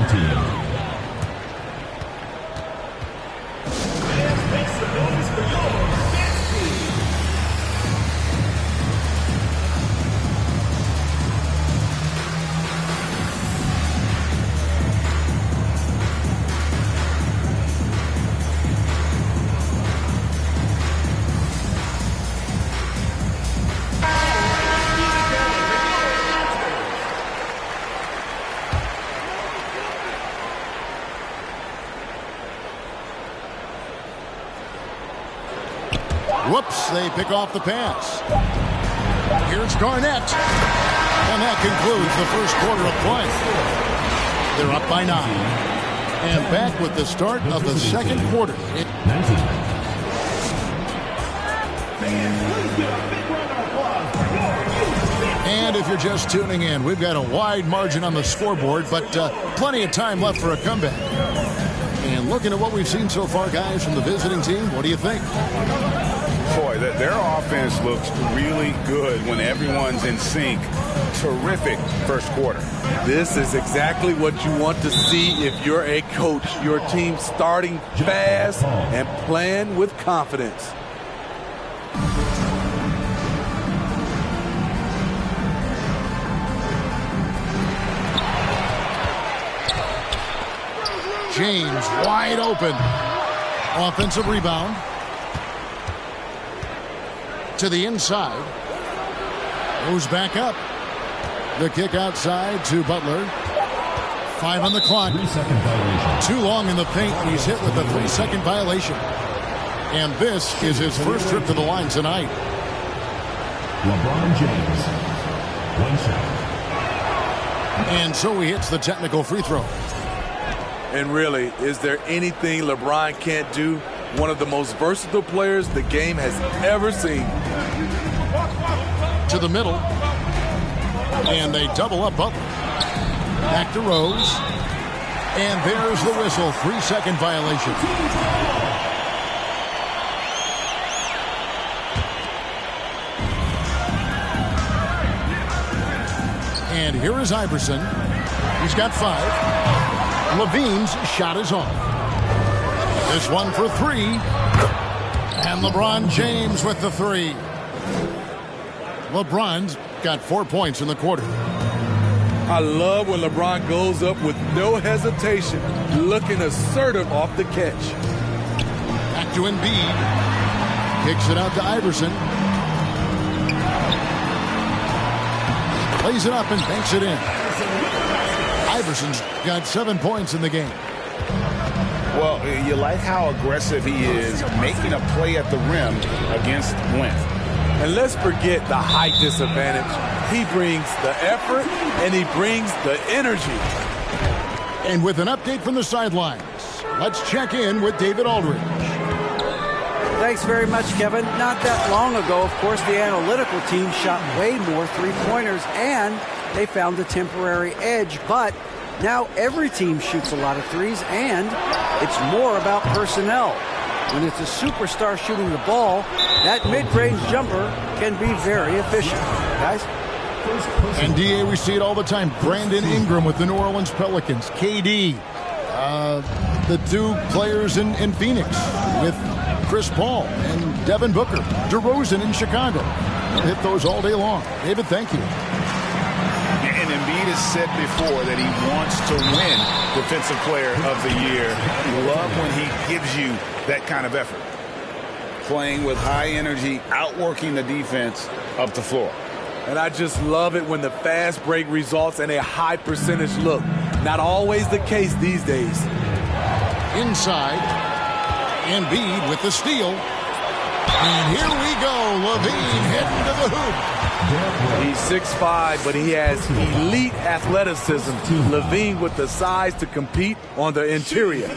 team. Whoops, they pick off the pass. Here's Garnett. And that concludes the first quarter of play. They're up by 9. And back with the start of the second quarter. And if you're just tuning in, we've got a wide margin on the scoreboard, but plenty of time left for a comeback. And looking at what we've seen so far, guys, from the visiting team, what do you think? Boy, their offense looks really good when everyone's in sync. Terrific first quarter. This is exactly what you want to see if you're a coach. Your team starting fast and playing with confidence. James wide open. Offensive rebound. To the inside. Goes back up. The kick outside to Butler. 5 on the clock. 3-second violation. Too long in the paint, and he's hit with a 3-second violation. And this is his first trip to the line tonight. LeBron James. 1 shot. And so he hits the technical free throw. And really, is there anything LeBron can't do? One of the most versatile players the game has ever seen. To the middle. And they double up Butler. Back to Rose. And there's the whistle. 3-second violation. And here is Iverson. He's got 5. Levine's shot is off. This one for 3. And LeBron James with the 3. LeBron's got 4 points in the quarter. I love when LeBron goes up with no hesitation, looking assertive off the catch. Back to Embiid. Kicks it out to Iverson. Plays it up and banks it in. Iverson's got 7 points in the game. Well, you like how aggressive he is making a play at the rim against length. And let's forget the height disadvantage. He brings the effort and he brings the energy. And with an update from the sidelines, let's check in with David Aldridge. Thanks very much, Kevin. Not that long ago, of course, the analytical team shot way more three-pointers and they found a temporary edge. But now every team shoots a lot of threes and it's more about personnel. When it's a superstar shooting the ball, that mid-range jumper can be very efficient. Guys? And DA, we see it all the time. Brandon Ingram with the New Orleans Pelicans. KD, the 2 players in Phoenix with Chris Paul and Devin Booker. DeRozan in Chicago. Hit those all day long. David, thank you. And Embiid has said before that he wants to win Defensive Player of the Year. Love when he gives you that kind of effort. Playing with high energy, outworking the defense up the floor. And I just love it when the fast break results in a high percentage look. Not always the case these days. Inside, Embiid with the steal. And here we go. Levine heading to the hoop. He's 6'5", but he has elite athleticism. Levine with the size to compete on the interior.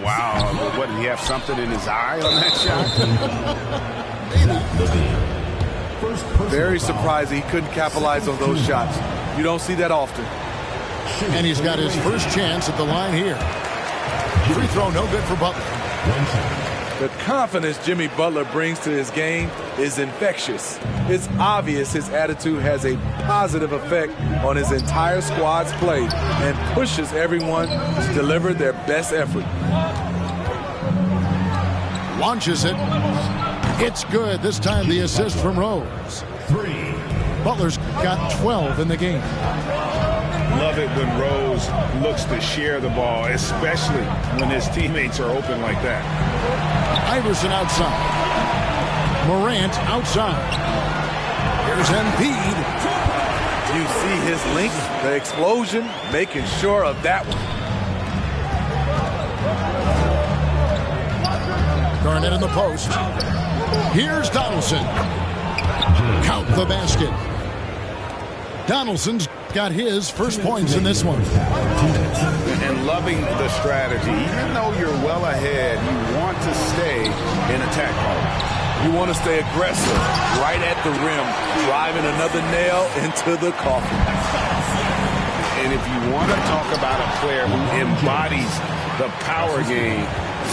Wow, what, did he have something in his eye on that shot? Very surprising he couldn't capitalize on those shots. You don't see that often. And he's got his first chance at the line here. Free throw no good for Butler. The confidence Jimmy Butler brings to his game is infectious. It's obvious his attitude has a positive effect on his entire squad's play and pushes everyone to deliver their best effort. Launches it. It's good. This time the assist from Rose. 3. Butler's got 12 in the game. Love it when Rose looks to share the ball, especially when his teammates are open like that. Iverson outside. Morant outside. Here's Embiid. You see his length, the explosion, making sure of that one. Garnett in the post. Here's Donaldson. Count the basket. Donaldson's got his first points in this one. And loving the strategy. Even though you're well ahead, you want to stay in attack mode. You want to stay aggressive, right at the rim, driving another nail into the coffin. And if you want to talk about a player who embodies the power game,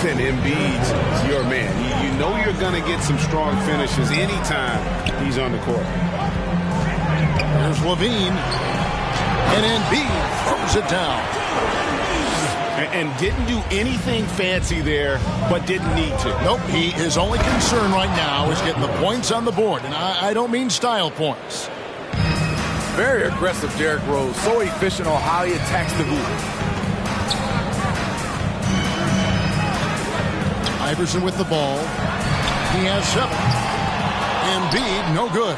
then Embiid's your man. You know you're going to get some strong finishes anytime he's on the court. Here's Levine. And Embiid throws it down. And didn't do anything fancy there, but didn't need to. Nope, his only concern right now is getting the points on the board. And I don't mean style points. Very aggressive, Derrick Rose. So efficient on how he attacks the hoop. Iverson with the ball. He has 7. Embiid, no good.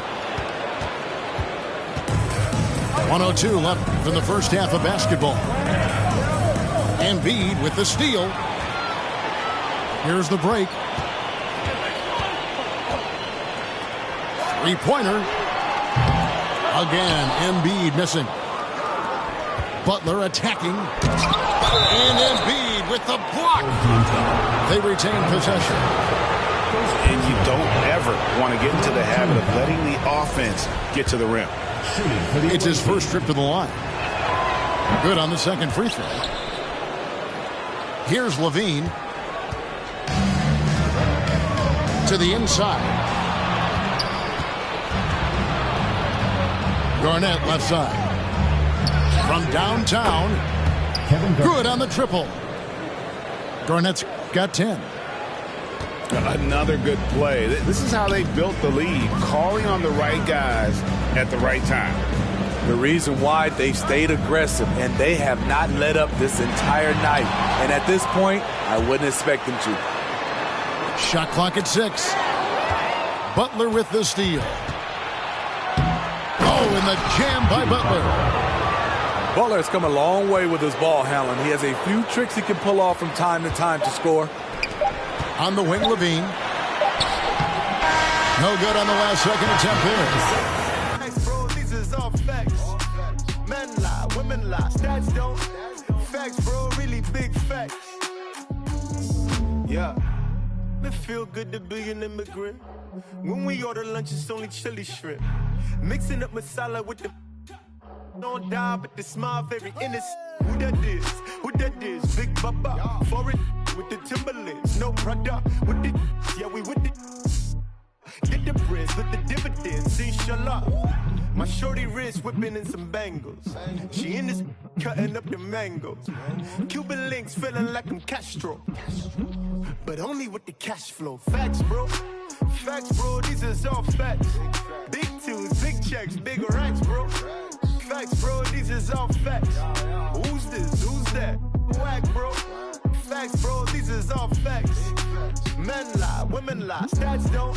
1:02 left from the first half of basketball. Embiid with the steal. Here's the break. Three-pointer. Again, Embiid missing. Butler attacking. And Embiid with the block. They retain possession. And you don't ever want to get into the habit of letting the offense get to the rim. It's his first trip to the line. Good on the second free throw. Here's Levine. To the inside. Garnett left side. From downtown. Good on the triple. Garnett's got 10. Another good play. This is how they built the lead, calling on the right guys at the right time. The reason why they stayed aggressive, and they have not let up this entire night. And at this point, I wouldn't expect them to. Shot clock at 6. Butler with the steal. Oh, and the jam by Butler. Butler has come a long way with his ball handling. He has a few tricks he can pull off from time to time to score. On the wing, Levine. No good on the last second attempt there. Facts, bro, these is all facts. Men lie, women lie, stats don't. Facts, bro, really big facts. Yeah. It feel good to be an immigrant. When we order lunch, it's only chili shrimp. Mixing up masala with the don't die, but the smile very innocent. Who that is? Who that is? Big Baba. For it with the Timberlands. No brother with the yeah, we with the get the breads with the dividends. Inshallah. My shorty wrist whipping in some bangles. She in this cutting up the mangoes. Cuban links feeling like I'm Castro. But only with the cash flow. Facts, bro. Facts, bro. These is all facts. Big tunes, big checks, big racks, bro. Facts, bro, these is all facts. Who's this? Who's that? Whack, bro. Facts, bro, these is all facts. Men lie, women lie, stats don't.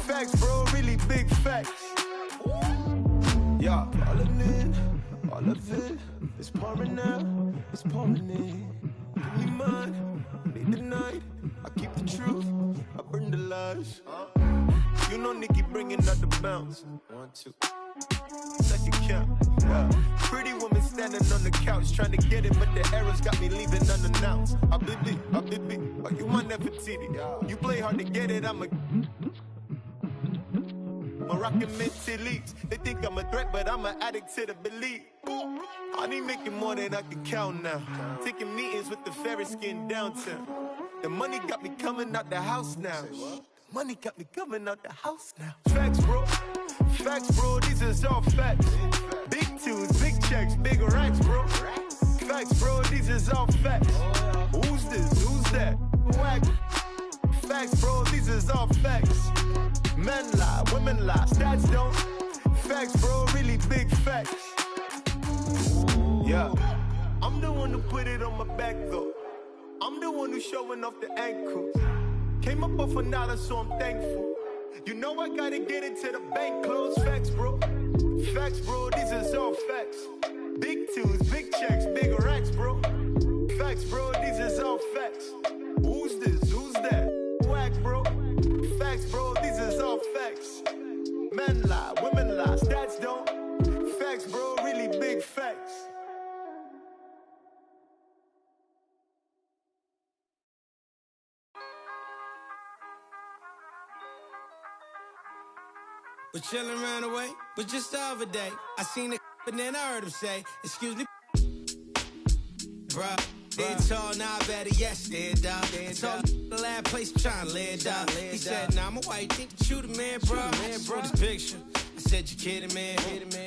Facts, bro, really big facts. Yeah, falling in, all of it. It's pouring out, it's pouring in. Give me mine, lead the night. I keep the truth, I burn the lies. You know Nikki bringing out the bounce. 1, 2. Second count, yeah. Pretty woman standing on the couch trying to get it, but the arrows got me leaving unannounced. Habibi, oh, you my Nefertiti. You play hard to get it, I'm a Moroccan mentally. They think I'm a threat, but I'm an addict to the belief. I need making more than I can count now. Taking meetings with the fairest skin downtown. The money got me coming out the house now. Money got me coming out the house now. Facts, bro. Facts, bro. These is all facts. Big tunes, big checks, big racks, bro. Facts, bro. These is all facts. Who's this? Who's that? Whack. Facts, bro. These is all facts. Men lie, women lie, stats don't. Facts, bro. Really big facts. Yeah. I'm the one who put it on my back, though. I'm the one who's showing off the ankles. Came up off $1, so I'm thankful. You know I gotta get it to the bank close. Facts, bro. Facts, bro. These is all facts. Big tunes, big checks, big racks, bro. Facts, bro. These is all facts. Who's this? Who's that? Whack, bro. Facts, bro. These is all facts. Men lie, women lie, stats don't. Facts, bro. Really big facts. We're chillin' around the way, but just the other day, I seen a and then I heard him say, excuse me, bruh. They told, nah, better yes, they dog. I told the last place I'm trying to live, dog. He said, nah, my wife think that you the man, bro. This picture. I said, you kidding, man?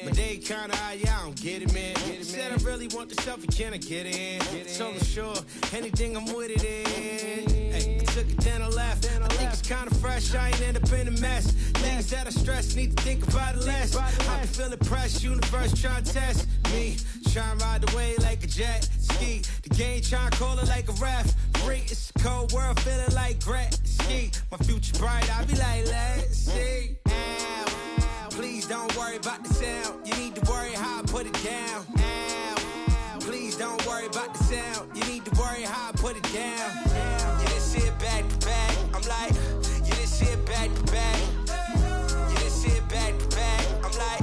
But they kinda, yeah, I don't get it, man. Said, I really want the selfie, can I get it in? So I'm sure, anything I'm with it in. Hey, took it, then I left. I think it's kinda fresh, I ain't end up in a mess. Things that I stress, need to think about it less. I can feel the press, universe trying to test me. Trying to ride the wave like a jet ski. The game trying to call it like a ref. Free, it's a cold world, feeling like Gretzky. My future bright, I be like, let's see. Ow, please don't worry about the sound. You need to worry how I put it down. Ow, please don't worry about the sound. You need to worry how I put it down. You didn't see it back to back. I'm like, you didn't see it back to back. You didn't see it back to back. I'm like,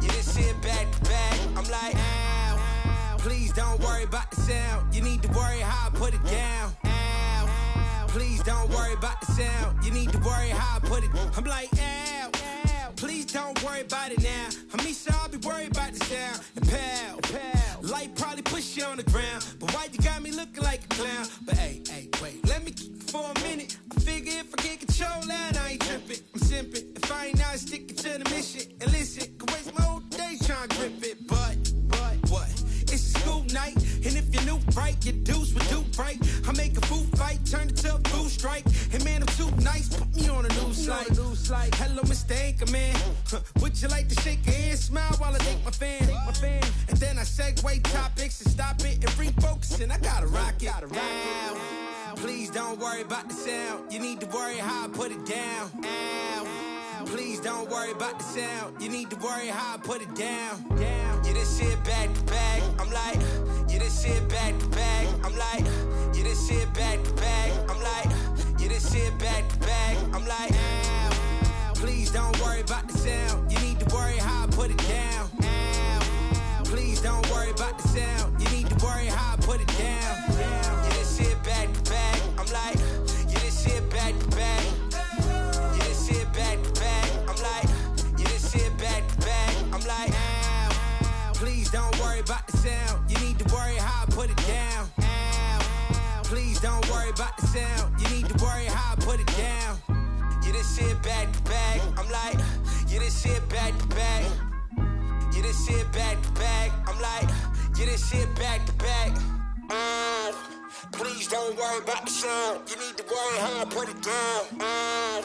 you didn't see it back to back. I'm like, ow, please don't worry about the sound. You need to worry how I put it down. Ow, please don't worry about the sound. You need to worry how I put it. I'm like, ow, please don't worry about it now. I mean, so I'll be worried about the sound. And pal, light probably push you on the ground. But why you got me looking like a clown? But hey, wait, let me keep it for a minute. I figure if I can't control that, I ain't tripping. I'm simping. If I ain't out sticking to the mission. And listen, could waste my whole day trying to grip it. But what? It's a school night. And if you're new, right, your dudes would do right. I make a food fight, turn it to a food strike. And man, I'm too nice, put me on a news slide. Hello, Mr. Anchorman. Would you like to shake your hand, smile while I thank my fan? And then I segue topics and stop it and refocus. And I gotta rock it. Ow, please don't worry about the sound. You need to worry how I put it down. Ow, please don't worry about the sound. You need to worry how I put it down. You didn't see it back to back. I'm like, you didn't see it back to back. I'm like, you didn't see it back to back. I'm like, you didn't see it back to back. I'm like, ow, please don't worry about the sound. You need to worry how I put it down. Ow, please don't worry about the sound. You need to worry how I put it down. You didn't see it back to back. I'm like, you didn't see it back to back. You didn't see it back to back. I'm like, you didn't see it back to back. I'm like, ow, please don't worry about the sound. You need to worry how I put it down. Ow, please don't worry about the sound. You need to worry how I put it down. You didn't see it back to back. I'm like, you didn't see it back to back. You didn't see it back to back. I'm like, you didn't see it back to back. Please don't worry about the sound. You need to worry how I put it down.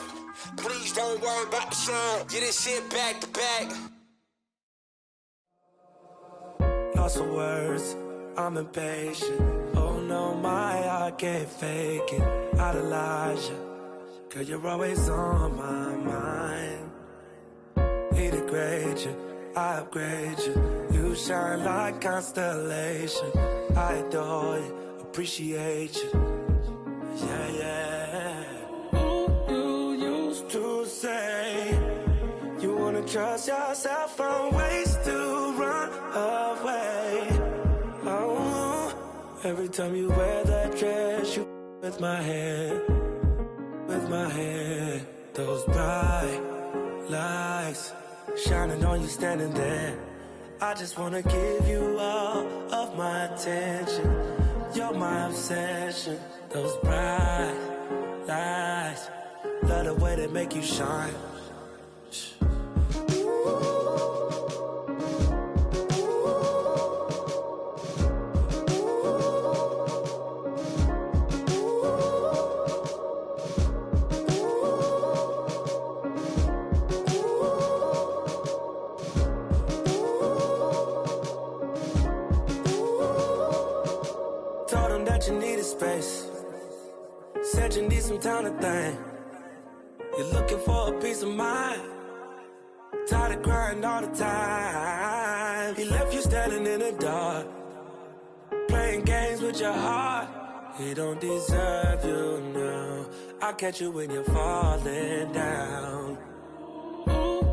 Please don't worry about the sound. You didn't see it back to back. Lost for words, I'm impatient. Oh no, my heart can't fake it. Idolize you, 'cause you're always on my mind. He degrade you, I upgrade you. You shine like constellation. I adore you, appreciate you. Yeah. Ooh, you used to say you wanna trust yourself from ways to run away. Oh, every time you wear that dress, you with my hand. With my hand, those bright lights shining on you standing there. I just wanna give you all of my attention. You're my obsession. those bright lights. Love the way they make you shine. Told them that you needed space. Said you need some time to think. You're looking for a peace of mind. Tired of crying all the time. He left you standing in the dark, playing games with your heart. He don't deserve you now. I'll catch you when you're falling down.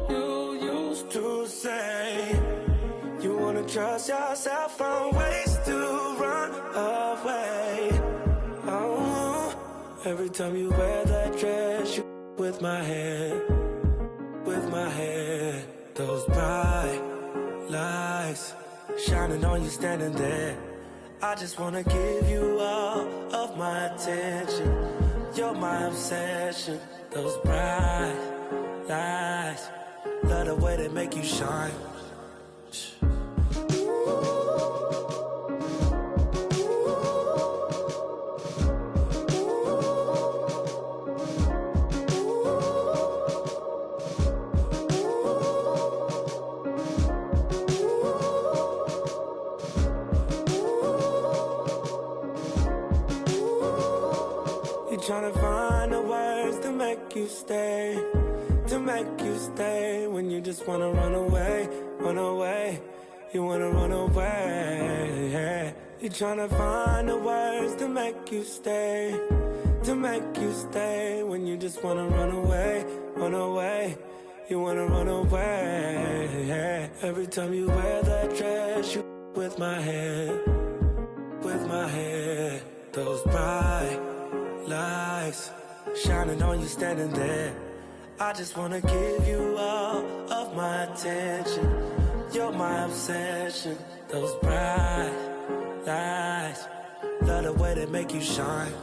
You used to say you wanna trust yourself, found ways to run away. Oh, every time you wear that dress, you with my head, with my head. Those bright lights shining on you standing there. I just wanna give you all of my attention. You're my obsession. Those bright lights, love the way they make you shine. Trying to find the words to make you stay, to make you stay. When you just wanna run away, run away. You wanna run away. You're trying to find the words to make you stay, to make you stay. When you just wanna run away, run away. You wanna run away. Every time you wear that dress, you with my head, with my head. Those bright lights shining on you standing there. I just wanna give you all of my attention. You're my obsession. Those bright lights, love the way they make you shine.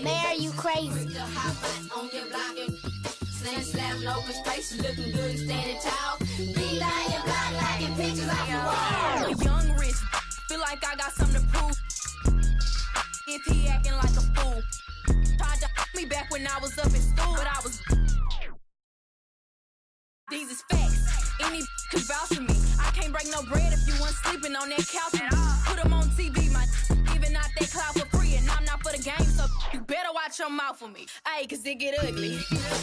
Mayor, you crazy. On your block and slamming open space, looking good and standing tall. Be down your block, liking pictures off the wall. A young rich, feel like I got something to prove. If he acting like a fool, tried to me back when I was up in school, but I was. These is facts. Any can vouch for me. I can't break no bread if you weren't sleeping on that couch. Put them on TV, my giving out that clout for free, and I'm not for the game, so you better watch your mouth for me. Ayy, cause it get ugly.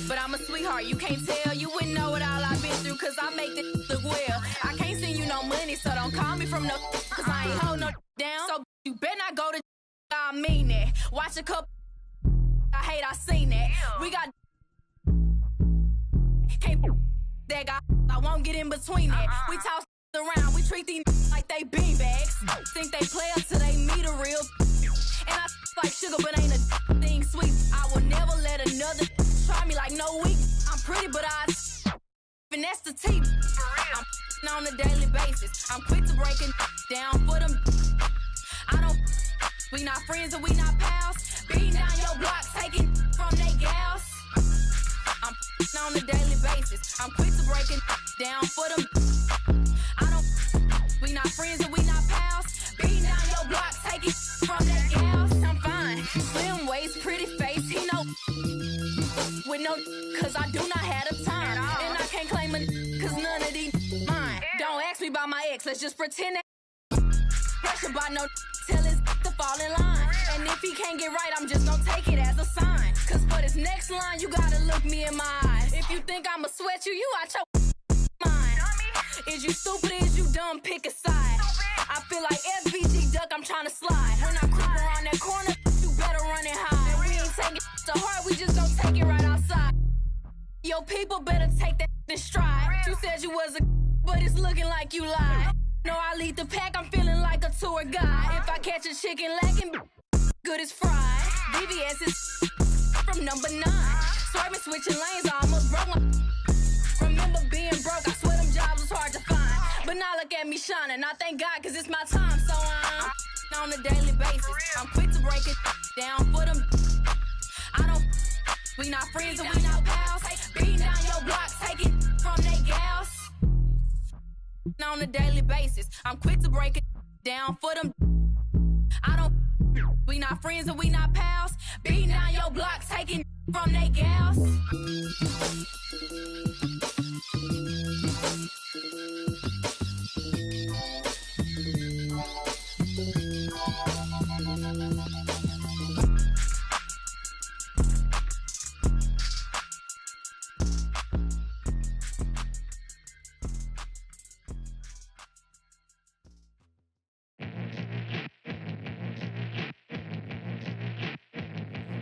But I'm a sweetheart, you can't tell. You wouldn't know what all I've been through, cause I make this look well. I can't send you no money, so don't call me from no, cause I ain't hold no down. So you better not go to I mean that. Watch a couple I hate, I seen that. We got can't that guy, I won't get in between that. We toss around, we treat these like they beanbags. Think they play us till they meet a real. And I like sugar, but ain't a thing sweet. I will never let another try me like no weak. I'm pretty, but I finesse the teeth. I'm on a daily basis. I'm quick to break it down for them. I don't. We not friends and we not pals. Beating down your block, taking from they gals. I'm on a daily basis. I'm quick to break it down for them. I don't. We not friends and we not pals. Beating down your block, taking from they gals. I'm fine. Slim waist, pretty face. He know with no, cause I do not have the time. And I can't claim it, cause none of these mine. Don't ask me about my ex, let's just pretend that. Pressure by no, tell his to fall in line. And if he can't get right, I'm just gonna take it as a sign. Cause For this next line, you gotta look me in my eyes. If you think I'ma sweat you, you out your mind. Is you stupid, is you dumb, pick a side. I feel like FBG Duck, I'm trying to slide. When I creep around that corner, you better run and hide. And we ain't taking it to heart, we just gon' take it right outside. Your people better take that in stride. You said you was a but it's looking like you lied. No, I lead the pack, I'm feeling like a tour guide. If I catch a chicken lacking, good as fried. VVS is from number 9. Swerving, switching lanes, I almost broke my. Remember being broke, I swear them jobs was hard to find. But now look at me shining, I thank God cause it's my time. So I'm on a daily basis, I'm quick to break it down for them. I don't, we not friends and we not pals. Beating down your block, take it from they gals. On a daily basis, I'm quick to break it down for them. I don't, we not friends and we not pals. Beating down your block, taking from they gals.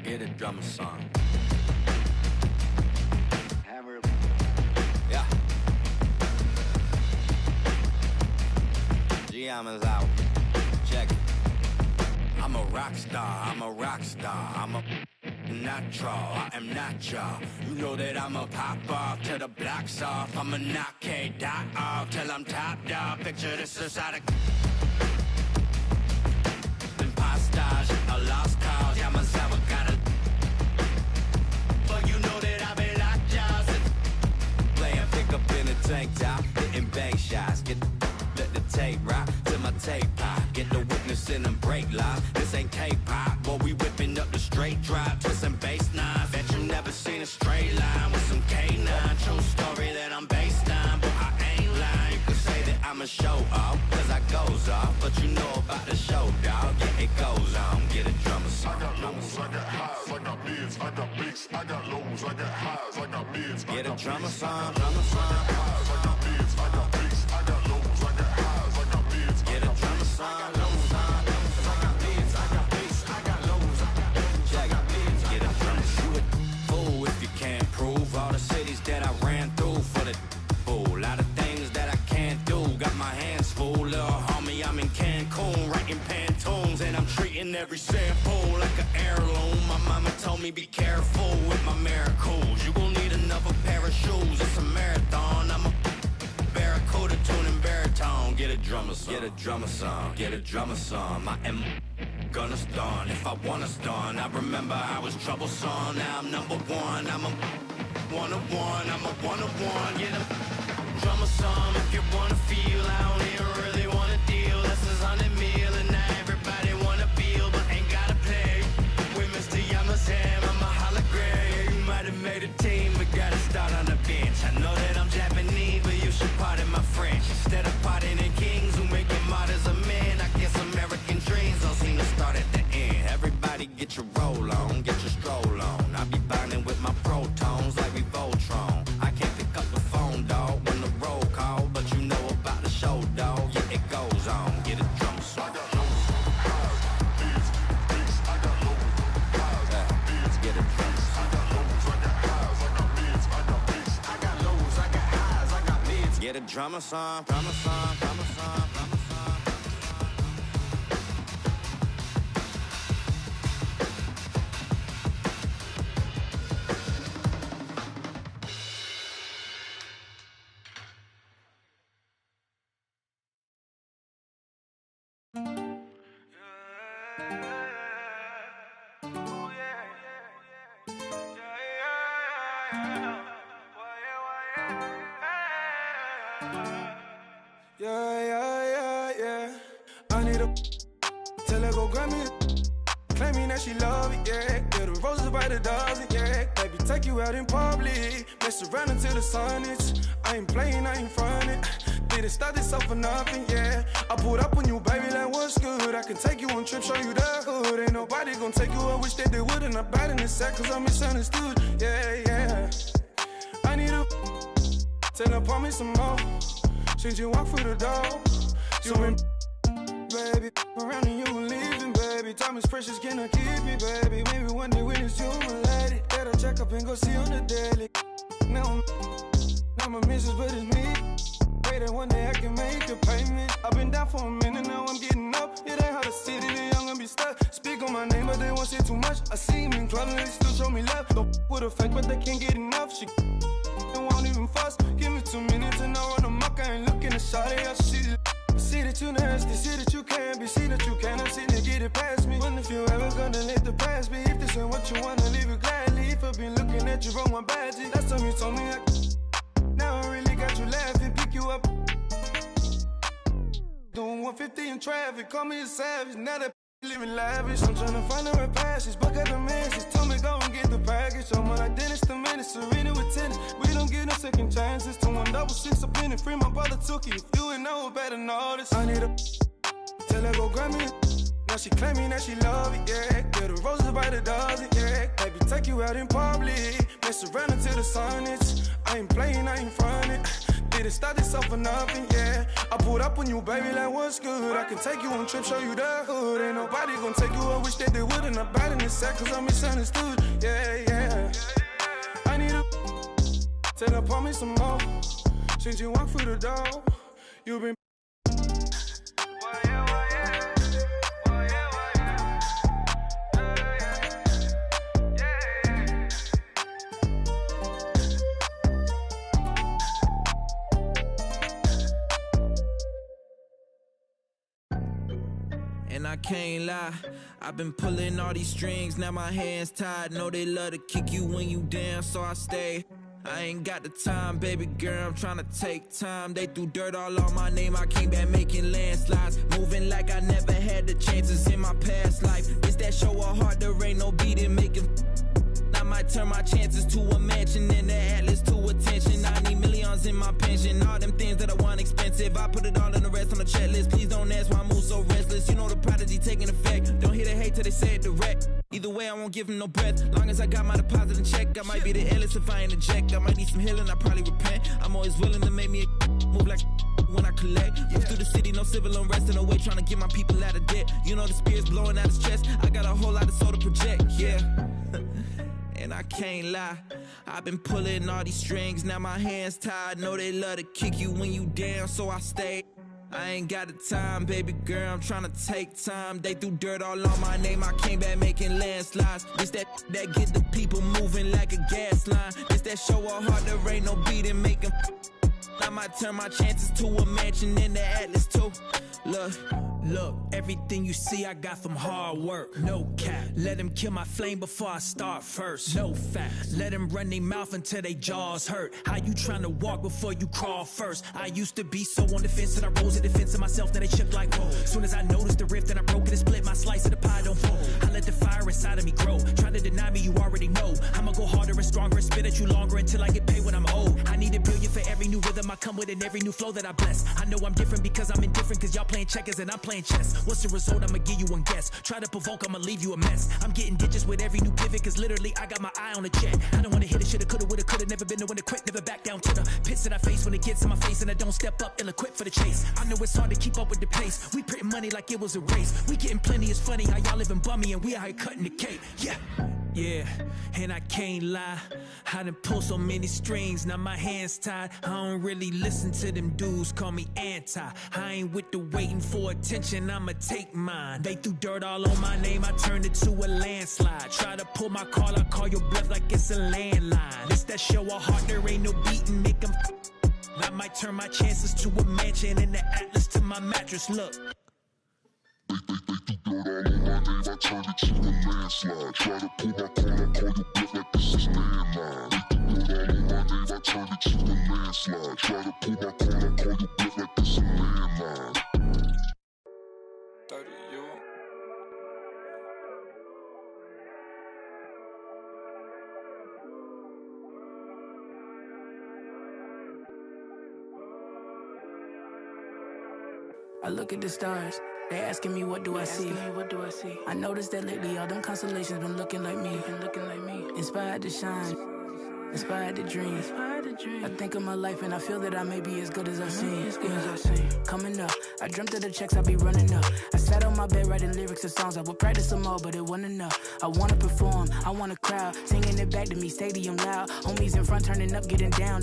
Get a drummer song. Hammer. Yeah. Giamma's out. Check it. I'm a rock star. I'm a rock star. I'm a natural. I am not y'all. You know that I'm a pop off till the block's off. I'm a knock K-Dot off till I'm top dog. Picture this inside a impostage, a lost cause. Yeah, myself got a. But you know that I been locked jaws. Playing pickup in a tank top, hitting bank shots. Let the tape rock till my tape pop. Get the witness in them brake lines. This ain't K-pop, boy, we whipping up the straight drive, twisting bass nines. Bet you never seen a straight line with some K9. True story that I'm based on, but I ain't lying. You could say that I'm a show off, cause I goes off. But you know about the show, dog. Yeah, it goes on. Get a drummer song. I got lows, I got highs, I got mids, I got bass, I got lows, I got highs, I got mids. Get a drummer song, drummer song. I got highs, I got mids, I got bass, I got lows, I got highs, I got mids. Get a drummer song. All the cities that I ran through for the fool. A lot of things that I can't do. Got my hands full, little homie. I'm in Cancun, writing Pantones, and I'm treating every sample like an heirloom. My mama told me be careful with my miracles. You gon' need another pair of shoes. It's a marathon. I'm a barracuda tuning baritone. Get a drummer song. Get a drummer song. Get a drummer song. I am gonna stun if I wanna stun. I remember I was troublesome. Now I'm number one. I'm a one-of-one, I'm a one-of-one. Get a drummer song if you wanna feel. I don't even really wanna deal. This is 100 mil and now everybody wanna feel, but ain't gotta play. With Mr. Yamazam, I'm a hologram. Yeah, you might have made a team, but gotta start on the bench. I know that I'm Japanese, but you should pardon my French. Instead of pardoning kings who make it martyrs of men, I guess American dreams don't seem to start at the end. Everybody get your roll on, get your stroll on. I be binding with my protons like we Voltron. I can't pick up the phone, dog, when the roll call, but you know about the show, dog. Yeah, it goes on. Get a drum song. I got lows, highs, mids, bass, I got lows, highs, mids. Get a drum song. I got lows, I got highs, I got mids, I got bass. I got lows, I got highs, I got mids. Get a drummer song, drummer song, drummer song, drummer song. Yeah. I need a tell her go grab me, claiming that she love it, yeah. Yeah, the roses by the dozen, yeah. Baby, take you out in public, mess around until the sun is. I ain't playing, I ain't frontin'. Didn't start this off for nothing, yeah. I pulled up on you, baby, like what's good? I can take you on trips, show you the hood. Ain't nobody gonna take you, I wish that they would. And I'm bad in this sack, cause I'm misunderstood, yeah. I need a tell her, promise some more. Since you walk through the door, you been baby, around and you leaving, baby. Time is precious, can I keep it, baby? Maybe one day when it's you, my lady, better check up and go see on the daily. Now I'm a missus, but it's me. Pray that one day I can make the payment. I've been down for a minute, now I'm getting up. It ain't how the city, the young and be stuck. Speak on my name, but they won't say too much. I see him in club and they still show me love. Don't with a fake, but they can't get enough. She won't even fuss. Give me 2 minutes and I run amok. I ain't looking at shawty, I see that you nasty, see that you can't be, see that you cannot see to get it past me. When if you ever gonna let the past be? If this ain't what you wanna, leave it gladly. If I've been looking at you from my badgie, last time you told me now I really got you laughing, pick you up. Doing 150 in traffic, call me a savage. Now that living lavish, I'm tryna find the right passage. Book out the message, told me go and get the package. I'm like Dennis the Menace, Serena with tennis. We don't get no second chances. 2166 up in it, free my brother took it. If you ain't know better know this. I need a tell her go grab me. Now she claiming that she love it, yeah. Yeah, the roses by the dozen, yeah. Baby, take you out in public, mess around until the sun hits. I ain't playing, I ain't frontin'. Didn't start this off for nothing, yeah. I pulled up on you, baby, like what's good? I can take you on trips, show you the hood. Ain't nobody gonna take you, I wish that they would. And I'm bad in this sack, cause I'm misunderstood, yeah. I need a tell her, promise some more. Since you walk through the door, you've been And I can't lie, I've been pulling all these strings, now my hands tied. Know they love to kick you when you down, so I stay. I ain't got the time, baby girl, I'm tryna take time. They threw dirt all on my name, I came back making landslides. Moving like I never had the chances in my past life. It's that show of heart, there ain't no beating, making. I might turn my chances to a mansion and the Atlas to attention. I need millions in my pension, all them things that I want expensive. I put it all in the rest on the checklist. Please don't ask why I move so restless. You know the prodigy taking effect. Don't hear the hate till they say it direct. Either way, I won't give him no breath. Long as I got my deposit in check, I might be the illest if I interject. I might need some healing, I probably repent. I'm always willing to make me a move like when I collect. Move through the city, no civil unrest in no way, trying to get my people out of debt. You know the spirit's blowing out his chest. I got a whole lot of soul to project, yeah. And I can't lie, I've been pulling all these strings, now my hands tied. Know they love to kick you when you down, so I stay. I ain't got the time, baby girl, I'm tryna take time. They threw dirt all on my name, I came back making landslides. This that get the people moving like a gas line. This that show of heart, there ain't no beating, making. I might turn my chances to a mansion in the Atlas too. Look, everything you see I got from hard work. No cap, let them kill my flame before I start first. No facts, let them run their mouth until they jaws hurt. How you trying to walk before you crawl first? I used to be so on the fence that I rose to defense of myself, that they shook like whoa. Soon as I noticed the rift and I broke it and split, my slice of the pie don't fold. I let the fire inside of me grow. Trying to deny me, you already know. I'ma go harder and stronger and spit at you longer until I get paid when I'm old. I need $1 billion for every new rhythm I come with and every new flow that I bless. I know I'm different because I'm indifferent, cause y'all playing checkers and I'm playing chess. What's the result? I'ma give you one guess. Try to provoke, I'ma leave you a mess. I'm getting digits with every new pivot, cause literally I got my eye on the jet. I don't wanna hit it, shoulda, coulda, woulda, coulda. Never been the one to quit, never back down to the pits that I face when it gets in my face and I don't step up, ill-equipped for the chase. I know it's hard to keep up with the pace. We printing money like it was a race. We getting plenty, it's funny how y'all living bummy and we out here cutting the cake. Yeah, and I can't lie, I done pulled so many strings, now my hands tied. I don't really listen to them dudes, call me anti. I ain't with the waiting for attention, I'ma take mine. They threw dirt all on my name, I turned it to a landslide. Try to pull my call, I call your bluff like it's a landline. It's that show of heart, there ain't no beating, make them. I might turn my chances to a mansion and the Atlas to my mattress, look. They threw dirt all on my name, I turned it to a landslide. Try to pull my call, I call your bluff like this is landline. They threw dirt all on my name, I turned it to a landslide. Try to pull my call, I call your bluff like this is landline. 30 you. I look at the stars. They asking me what do I see? I noticed that lately all them constellations been looking like me. Inspired to shine, inspired to dream. I think of my life and I feel that I may be as good as I've seen. Coming up, I dreamt of the checks I be running up. I sat on my bed writing lyrics of songs. I would practice them all, but it wasn't enough. I wanna perform, I want a crowd singing it back to me, stadium loud. Homies in front turning up, getting down.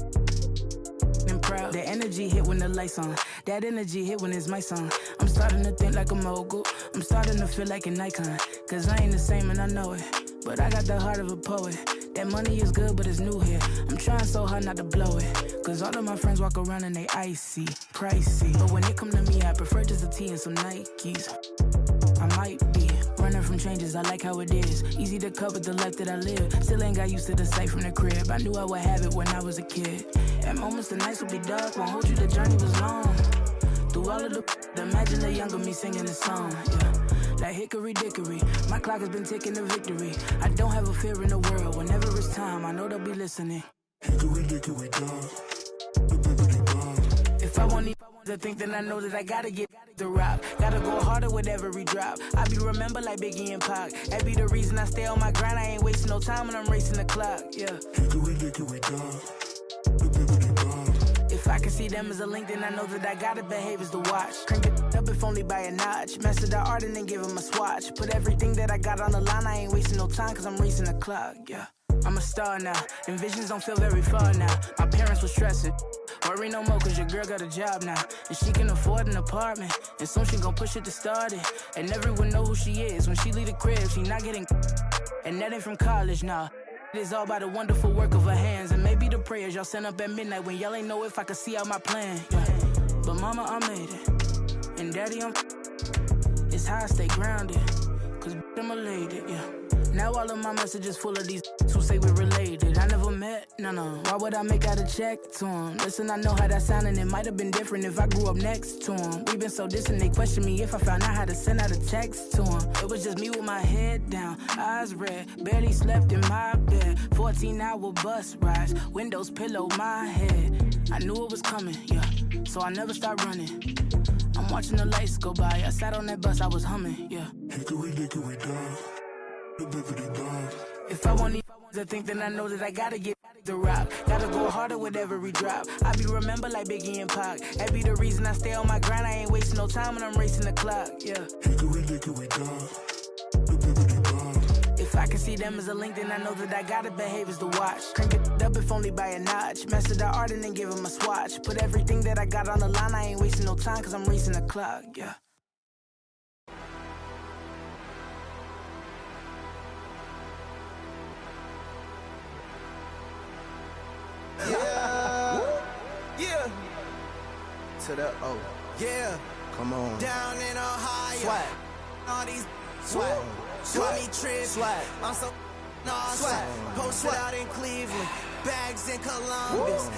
And proud. The energy hit when the lights on. That energy hit when it's my song. I'm starting to think like a mogul. I'm starting to feel like an icon. Cause I ain't the same and I know it. But I got the heart of a poet. That money is good, but it's new here. I'm trying so hard not to blow it. Cause all of my friends walk around and they icy, pricey. But when it come to me, I prefer just a tee and some Nikes. I might be running from changes, I like how it is. Easy to cover the life that I live. Still ain't got used to the sight from the crib. I knew I would have it when I was a kid. At moments the nights would be dark, won't hold you, the journey was long. Through all of the imagine the younger me singing the song, yeah. Like hickory dickory, my clock has been ticking to victory. I don't have a fear in the world, whenever it's time, I know they'll be listening. Hickory dickory dog, if I want to think, then I know that I gotta get the rock. Gotta go harder with every drop. I be remembered like Biggie and Pac. That be the reason I stay on my grind. I ain't wasting no time when I'm racing the clock, yeah. Hickory dickory dog. If I can see them as a link, then I know that I gotta behave as the watch. Crank it up if only by a notch. Master the art and then give him a swatch. Put everything that I got on the line. I ain't wasting no time cause I'm racing the clock, yeah. I'm a star now, and visions don't feel very far now. My parents were stressing. Worry no more cause your girl got a job now. And she can afford an apartment. And soon she gon' push it to start it. And everyone know who she is. When she leave the crib, she not getting. And that ain't from college now. It is all by the wonderful work of her hands. And maybe the prayers y'all send up at midnight when y'all ain't know if I could see out my plan, yeah. But mama, I made it. And daddy, it's how I stay grounded. Cause I'm a lady, yeah. Now all of my messages full of these who say we're related. I never met, no. Why would I make out a check to him? Listen, I know how that sound and it might have been different if I grew up next to him. We've been so distant, they question me if I found out how to send out a text to him. It was just me with my head down, eyes red, barely slept in my bed. 14-hour bus rides, windows pillow my head. I knew it was coming, yeah, so I never stopped running. I'm watching the lights go by, I sat on that bus, I was humming, yeah. Hickory dickory dog. If I want to think, then I know that I gotta get the rock. Gotta go harder with every drop. I be remembered like Biggie and Pac. That be the reason I stay on my grind. I ain't wasting no time when I'm racing the clock, yeah. Hickory dickory dog. If I can see them as a link, then I know that I gotta behave as the watch. Crank it up if only by a notch. Master the art and then give him a swatch. Put everything that I got on the line. I ain't wasting no time cause I'm racing the clock, yeah. Yeah. To the O. Yeah. Come on. Down in Ohio. Swag. All these swag. Call me Trip. Swag. I'm so awesome. Swag. Posted out in Cleveland. Bags in Columbus.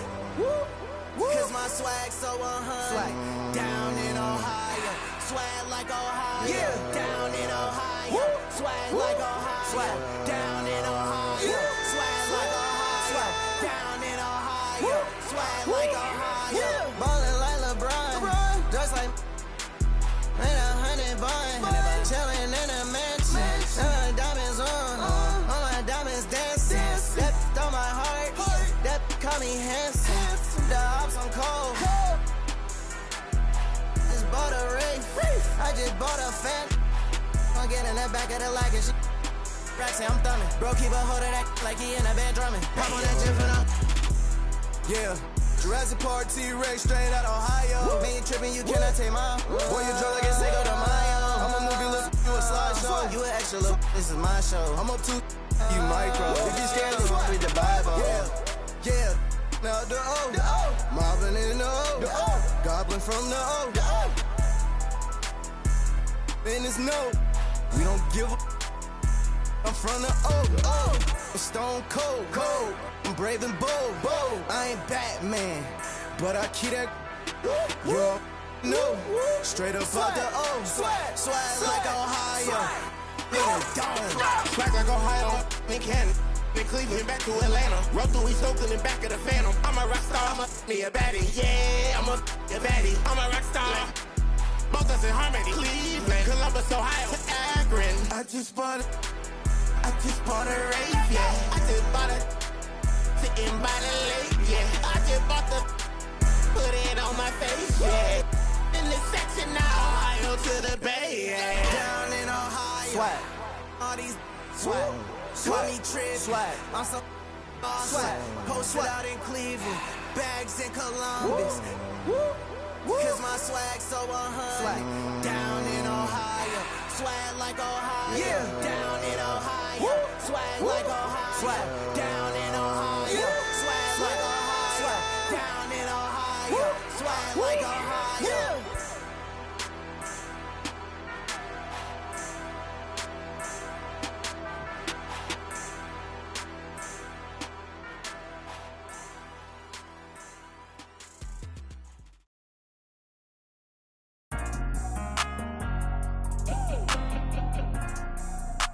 Cause my swag so 100. Swag. Down in Ohio. Swag like Ohio. Yeah. Down in Ohio. Swag like Ohio. Swag. Down in Ohio. Swag like Ohio. Swag. Down in Ohio. Swag like Ohio. Ballin' like LeBron. Just like ain't 100 bun. Chillin' in a mansion. Diamonds on. All my diamonds dancing. That on my heart. That call me handsome. The ops on cold. Just bought a ring. I just bought a fan. Gonna get in the back of the lag and shit. Raxy, I'm thumbing. Bro, keep a hold of that like he in a band drumming. Pop on that gym for now. Yeah. Jurassic Park T-Rex straight out Ohio. Man, you tripping, you cannot take my Boy, you drunk like a Cinco de Mayo. I'm a movie, look, you a slideshow. You an extra little, this is my show. I'm up to you micro. If you scared, look, read the Bible. Yeah. Now the O. Marvin in the O. Goblin from the O. And it's no. We don't give a. I'm from the O. I'm stone cold. I'm brave and bold. I ain't Batman, but I keep that. Yo, no. Straight up out the O. Swag like Ohio. Swag like Ohio. In Canada. In Cleveland, back to Atlanta. Run through East Oakland and back of the Phantom. I'm a rock star. I'm a baddie. Yeah, I'm a baddie. I'm a rock star. both us in harmony. Cleveland, Columbus, Ohio, Akron. I just bought a rave, yeah. I just bought it, sitting by the lake, yeah. I just bought the, put it on my face, yeah. In the section now, Ohio to the Bay, yeah. Down in Ohio, swag. All these swag. Call me Trip, swag. I'm so swag. Posted out in Cleveland, bags in Columbus. Cause my swag so 100. Down in Ohio, swag like Ohio. Yeah. Down in Ohio, swag like Ohio. Swag. Down in Ohio, swag like Ohio. Down in Ohio, swag like Ohio.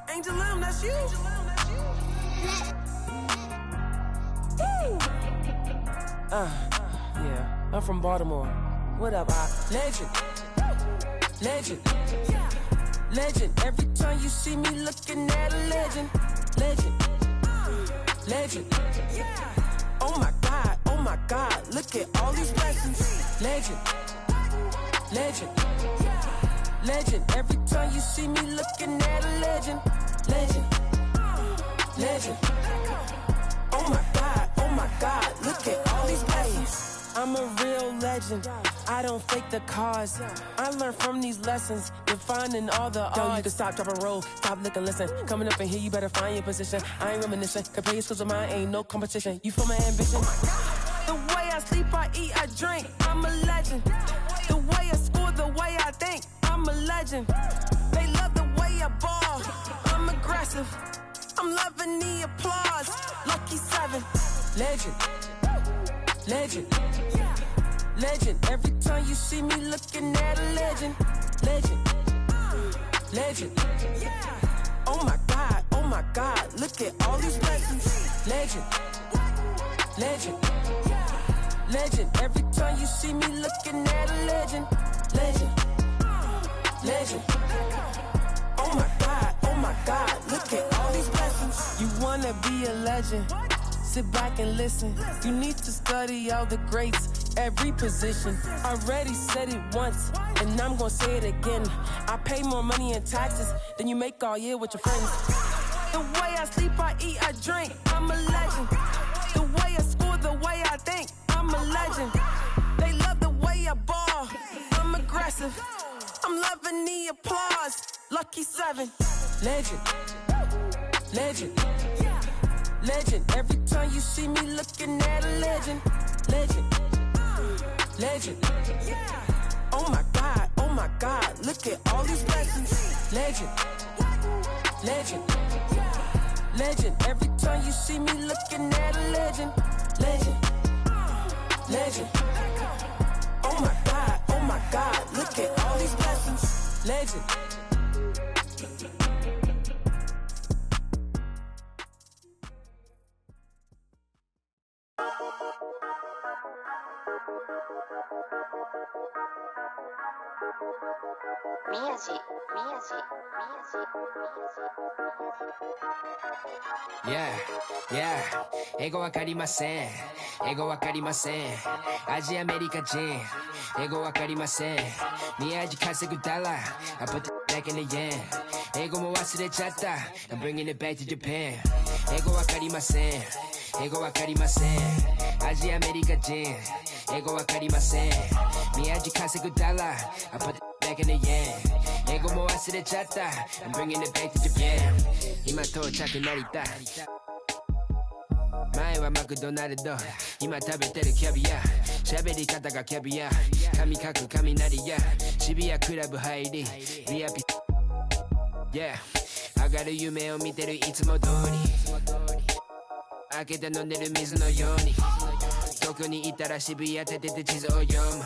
Angel Lim, that's you. Yeah, I'm from Baltimore. What up, legend, legend, legend. Every time you see me looking at a legend, legend, legend. Oh my God, look at all these blessings, legend, legend, legend. Every time you see me looking at a legend, legend, legend. Oh my God, look at all these blessings. I'm a real legend. I don't fake the cause. I learned from these lessons, defining all the odds. Yo, you can stop, drop, and roll, stop, look, and listen. Coming up in here, you better find your position. I ain't reminiscing, compare your skills with mine, ain't no competition. You feel my ambition? The way I sleep, I eat, I drink, I'm a legend. The way I score, the way I think, I'm a legend. They love the way I ball, I'm aggressive. I'm loving the applause, lucky 7. Legend, legend, legend. Every time you see me looking at a legend, legend, legend. Oh my God, look at all these blessings. Legend, legend, legend. Every time you see me looking at a legend, legend, legend. Oh my God, look at all these blessings. You wanna be a legend? Sit back and listen. You need to study all the greats, every position. Already said it once, and I'm gonna say it again. I pay more money in taxes than you make all year with your friends. The way I sleep, I eat, I drink, I'm a legend. The way I score, the way I think, I'm a legend. They love the way I ball, I'm aggressive. I'm loving the applause, lucky 7. Legend, legend, legend. Every time you see me looking at a legend, legend, legend. Oh my God, look at all these blessings. Legend, legend, legend. Every time you see me looking at a legend, legend, legend. Oh my God, look at all these blessings. Legend. Yeah, 英語わかりません。英語わかりません。アジアアメリカ人。英語わかりません。宮地稼ぐダラ。I put it back in the yen。英語も忘れちゃった。I'm bringing it back to Japan。英語わかりません。英語わかりません。アジアアメリカ人。英語わかりません。宮地稼ぐダラ。I put it back in the yen。英語も忘れちゃった。I'm bringing it back to Japan。今到着成田。前はマクドナルド、今食べてるキャビア。喋り方がキャビア。髪かく雷や。渋谷クラブ入り。VIP。Yeah。上がる夢を見てるいつも通り。開けて飲んでる水のように。東京にいたら渋谷立てて地図を読む。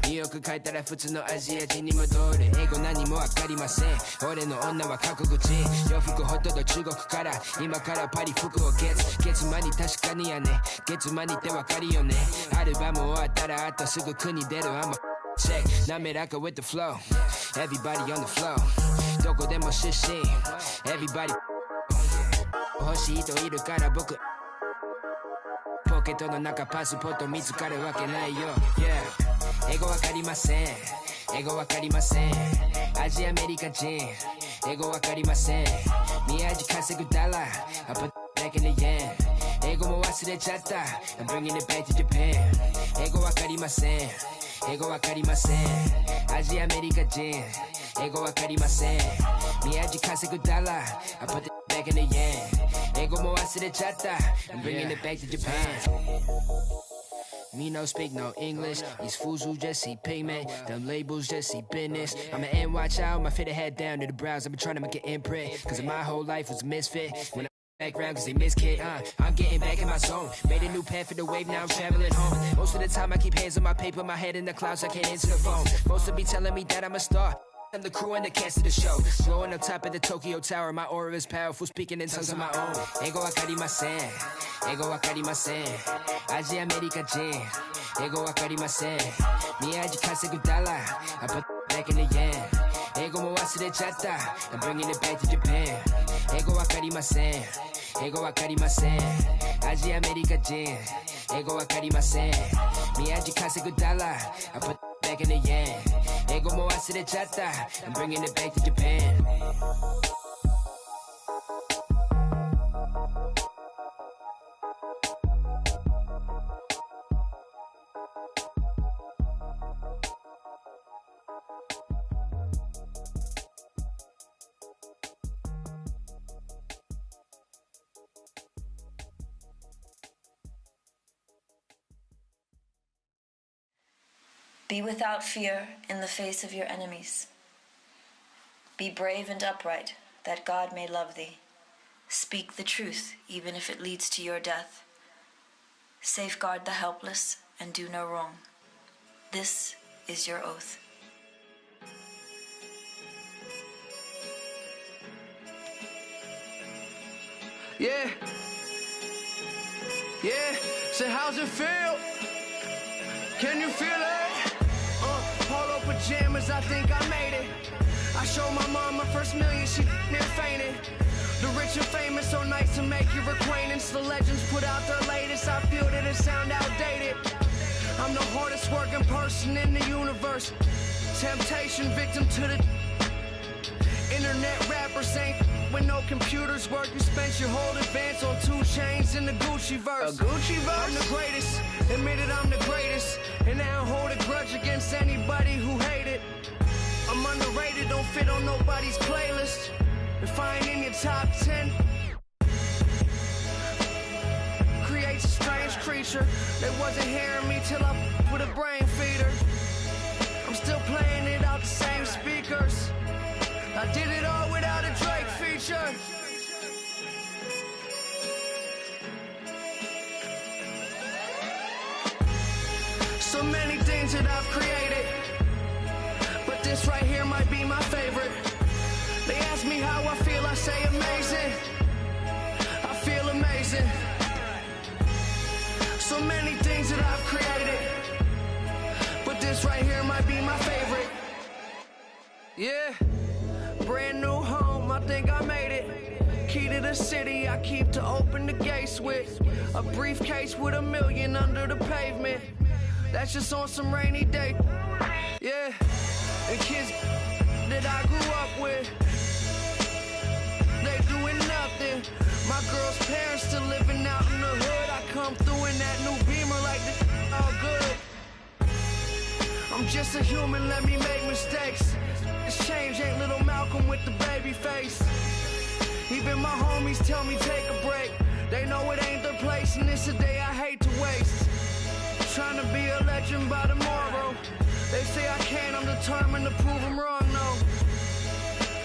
ニューヨーク帰ったら普通のアジア人に戻る。英語何もわかりません。俺の女は過去口。洋服ほとんど中国から。今からパリ服を月間に確かにやね。月間にってわかるよね。アルバム終わったらあとすぐ国出る。Check, Nameraka with the flow. Everybody on the flow. Doko demo shishin. Everybody. Hoshi ito iru kara boku. Poketo no naka passport mitsukaru wake nai yo. Yeah. Ego wakarimasen. Ego wakarimasen. Asia America jin. Ego wakarimasen. Miyaji kasegu dollar. I put back in the yen. Ego mo wasurechatta. I'm bringing it back to Japan. Ego wakarimasen. Ego wakarimasen. Asia America jin. Ego wakarimasen. Miyaji kasegu dollar. I put it back in the yen. Ego mo wasurechatta. I'm bringing it back to Japan. Me no speak no English. These fools who just see payment. Them labels just see business. I'm an NY child, my fit head down to the brows. I've been trying to make an imprint. Cause my whole life was a misfit. When I background cause they miss kid, I'm getting back in my zone. Made a new path for the wave, now I'm traveling home. Most of the time I keep hands on my paper, my head in the clouds, I can't answer the phone. Most of be telling me that I'm a star. I'm the crew and the cast of the show. Glowing on top of the Tokyo Tower, my aura is powerful, speaking in tongues of my own. Ego wakarimasen. Ego wakarimasen. Asia America jin. Ego wakarimasen. Miyaji kasegu dollar. I put back in the yen. Ego mo wasurechatta. I'm bringing it back to Japan. Ego wakarimasen. Ego wakarimasen. Asia America jin. Ego wakarimasen. Miyaji kasegu dollar. I put back in the yen. Ego mo wasurechatta. I'm bringing it back to Japan. Be without fear in the face of your enemies. Be brave and upright, that God may love thee. Speak the truth, even if it leads to your death. Safeguard the helpless and do no wrong. This is your oath. Yeah. Yeah. So how's it feel? Can you feel it? Polo pajamas, I think I made it. I showed my mom my first million, she near fainted. The rich and famous, so nice to make your acquaintance. The legends put out their latest, I feel that it sound outdated. I'm the hardest working person in the universe. Temptation victim to the internet rappers ain't when no computers work. You spent your whole advance on 2 chains in the Gucci verse. A Gucci verse? I'm the greatest, admitted I'm the greatest. And I don't hold a grudge against anybody who hate it. I'm underrated, don't fit on nobody's playlist. If I ain't in your top 10, creates a strange creature. They wasn't hearing me till I with a brain feeder. I'm still playing it out the same speakers. I did it all without a Drake feature. So many things that I've created, but this right here might be my favorite. They ask me how I feel, I say amazing. I feel amazing. So many things that I've created, but this right here might be my favorite. Yeah. Brand new home, I think I made it. Key to the city, I keep to open the gates with. A briefcase with $1 million under the pavement. That's just on some rainy day. Yeah, and kids that I grew up with, they doing nothing. My girl's parents still living out in the hood. I come through in that new Beamer like this all good. I'm just a human, let me make mistakes. This change ain't little Malcolm with the baby face. Even my homies tell me take a break. They know it ain't their place and it's a day I hate to waste. Trying to be a legend by tomorrow. They say I can't, I'm determined to prove them wrong, no.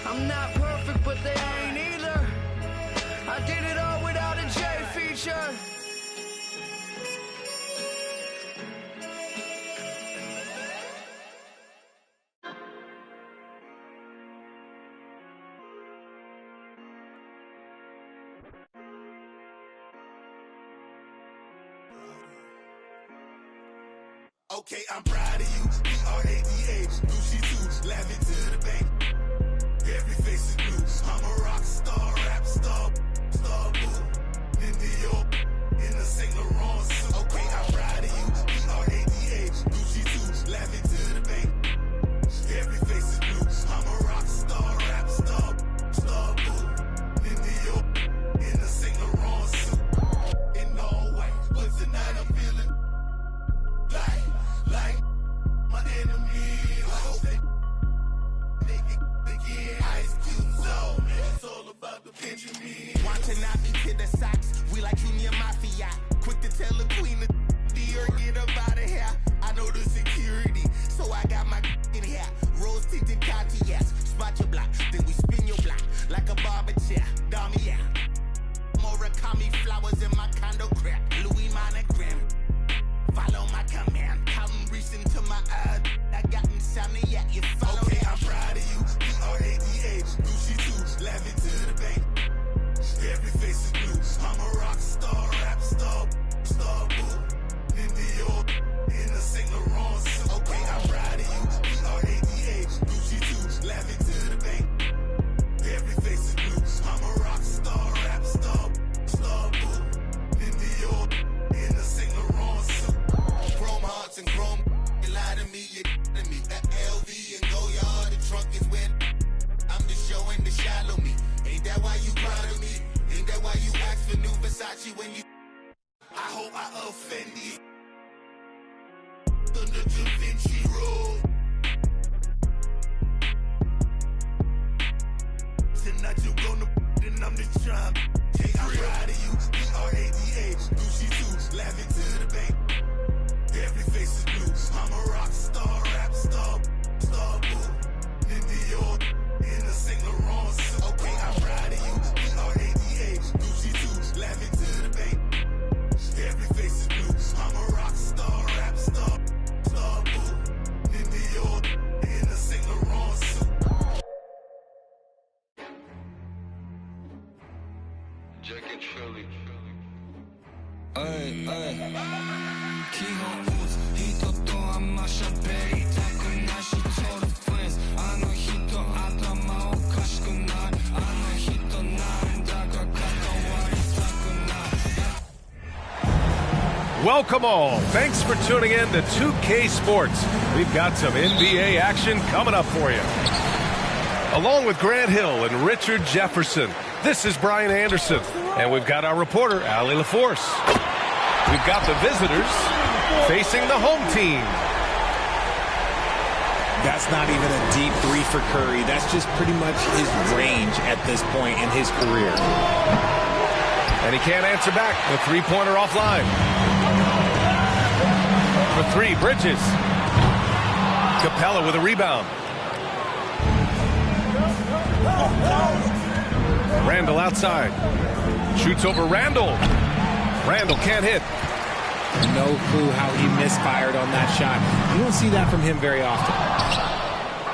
I'm not perfect, but they ain't either. I did it all without a J feature. Okay, I'm proud of you. We B-R-A-D-A, Gucci too, laugh it to the bank. Every face is blue. I'm a rock star, rap star, star boo. In New York, in a Saint Laurent suit. Okay, I'm proud of you. B-R-A-D-A, Gucci too, laugh it to the bank. Every face is blue. I'm a rock star, rap star, star boo. In New York, in a Saint Laurent suit. In all white, but tonight I'm feeling like my enemy. I hope they make it again. Ice Cube zone, man. It's all about the Benjamin. Watching out to the socks, we like Junior Mafia. Quick to tell the queen of the or get up out of here. I know the security, so I got my in here. Rose tinted Cartiers, spot your block, then we spin your block like a barber chair. Dummy out. Murakami flowers in my condo crap. Louis monogram. Follow my command. Counting reaching to my eye. I got insomnia. You follow. Okay, I'm proud of you. B-R-A-D-A, Gucci too, laugh it to the bank. Every face is blue. I'm a rock star, rap star, star boo. In New York, in a Saint Laurent suit. Okay, I'm proud of you. B-R-A-D-A, Gucci too, laugh it to the bank. Every face is blue. I'm a rock star, rap star, star boo. In New York, in a Saint Laurent suit. Chrome hearts and chrome. You lie to me, you to me. That LV and Goyard, the trunk is wet. I'm just showing the shallow me. Ain't that why you proud of me? Ain't that why you ask for new Versace when you? I hope I offend you. On the Da Vinci Road. Tonight you gonna and I'm just trying. I'm proud of you. B-R-A-D-A, Gucci too, laugh it to the bank. Every face is blue. I'm a rock star, rap star, star boo. In New York, in a Saint Laurent suit. Okay, I'm proud of you. B-R-A-D-A, Gucci too, laugh it to the bank. Every face is blue. I'm a rock star, rap star, star boo. In New York, in a Saint Laurent suit. Jack and Shirley. Ay, ay. Kiho Woods, hito to ama siya berry. Tako na she told her friends. Ano hito atama okashiku na. Ano hito nandaga kakawari taku na. Welcome all. Thanks for tuning in to 2K Sports. We've got some NBA action coming up for you. Along with Grant Hill and Richard Jefferson, this is Brian Anderson. And we've got our reporter, Allie LaForce. We've got the visitors facing the home team. That's not even a deep three for Curry. That's just pretty much his range at this point in his career. And he can't answer back. The three-pointer offline. For three, Bridges. Capella with a rebound. Randall outside. Shoots over Randall. Randall can't hit. No clue how he misfired on that shot. You don't see that from him very often.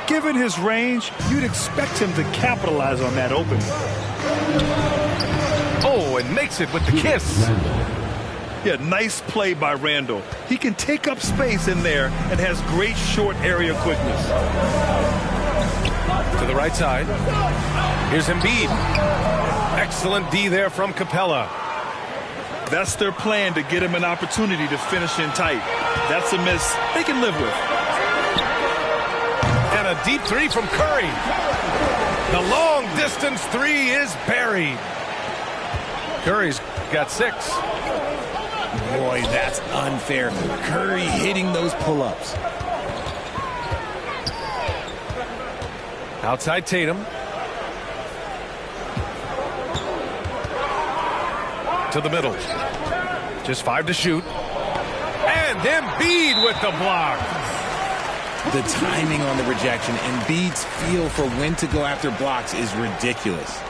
Given his range, you'd expect him to capitalize on that opening. Oh, and makes it with the kiss. Yeah, nice play by Randall. He can take up space in there and has great short area quickness. To the right side. Here's Embiid. Excellent D there from Capella. That's their plan, to get him an opportunity to finish in tight. That's a miss they can live with. And a deep three from Curry. The long distance three is buried. Curry's got 6. Boy, that's unfair. Curry hitting those pull-ups. Outside Tatum. To the middle. Just 5 to shoot. And Embiid with the block. The timing on the rejection, Embiid's feel for when to go after blocks is ridiculous.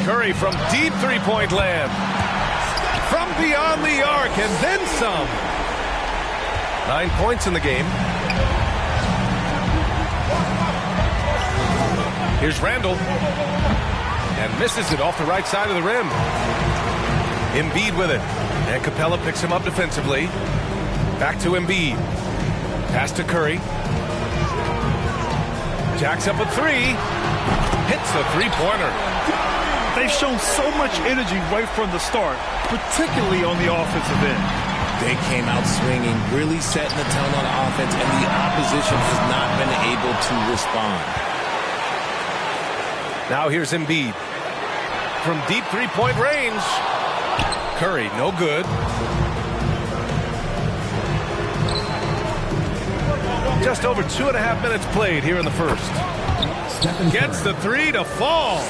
Curry from deep three-point land. From beyond the arc and then some. 9 points in the game. Here's Randall. And misses it off the right side of the rim. Embiid with it. And Capella picks him up defensively. Back to Embiid. Pass to Curry. Jacks up a three. Hits the three-pointer. They've shown so much energy right from the start, particularly on the offensive end. They came out swinging, really setting the tone on offense, and the opposition has not been able to respond. Now here's Embiid. From deep three-point range. Curry, no good. Just over 2.5 minutes played here in the first. Gets the three to fall.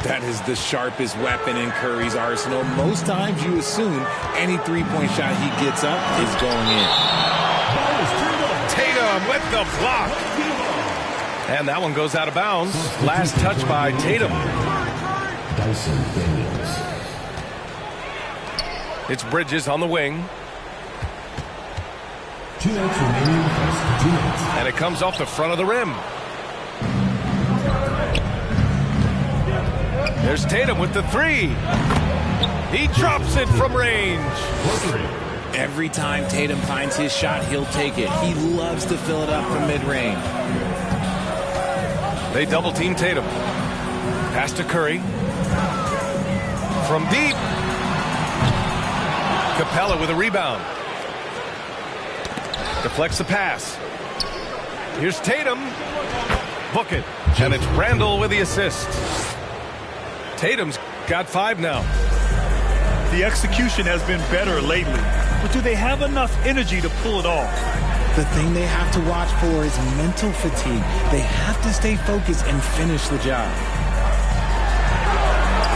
That is the sharpest weapon in Curry's arsenal. Most times you assume any three-point shot he gets up is going in. Tatum with the block. And that one goes out of bounds. Last touch by Tatum. It's Bridges on the wing. 2 minutes remaining in the first. 2 minutes. And it comes off the front of the rim. There's Tatum with the three. He drops it from range. Every time Tatum finds his shot, he'll take it. He loves to fill it up from mid-range. They double-team Tatum. Pass to Curry. From deep. Capella with a rebound. Deflects the pass. Here's Tatum. Book it. And it's Randall with the assist. Tatum's got 5 now. The execution has been better lately, but do they have enough energy to pull it off? The thing they have to watch for is mental fatigue. They have to stay focused and finish the job.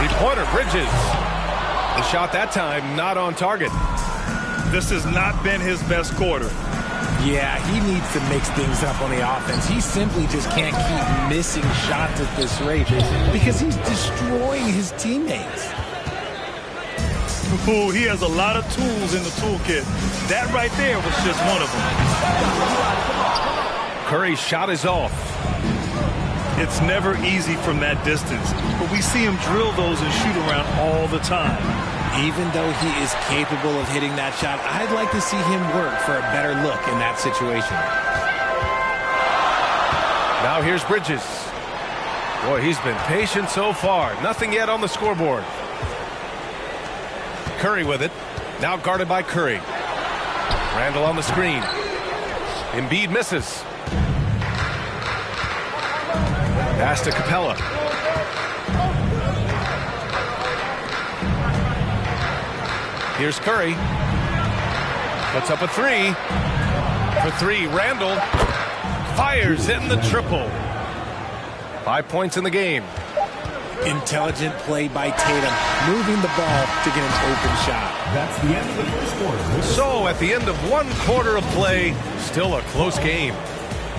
Three-pointer, Bridges. The shot that time not on target. This has not been his best quarter. Yeah, he needs to mix things up on the offense. He simply just can't keep missing shots at this rate because he's destroying his teammates. Ooh, he has a lot of tools in the toolkit. That right there was just one of them. Curry's shot is off. It's never easy from that distance, but we see him drill those and shoot around all the time. Even though he is capable of hitting that shot, I'd like to see him work for a better look in that situation. Now here's Bridges. Boy, he's been patient so far. Nothing yet on the scoreboard. Curry with it. Now guarded by Curry. Randall on the screen. Embiid misses. Pass to Capella. Here's Curry. Puts up a three. For three, Randall fires, hitting the triple. 5 points in the game. Intelligent play by Tatum, moving the ball to get an open shot. That's the end of the first quarter. So at the end of 1 quarter of play, still a close game.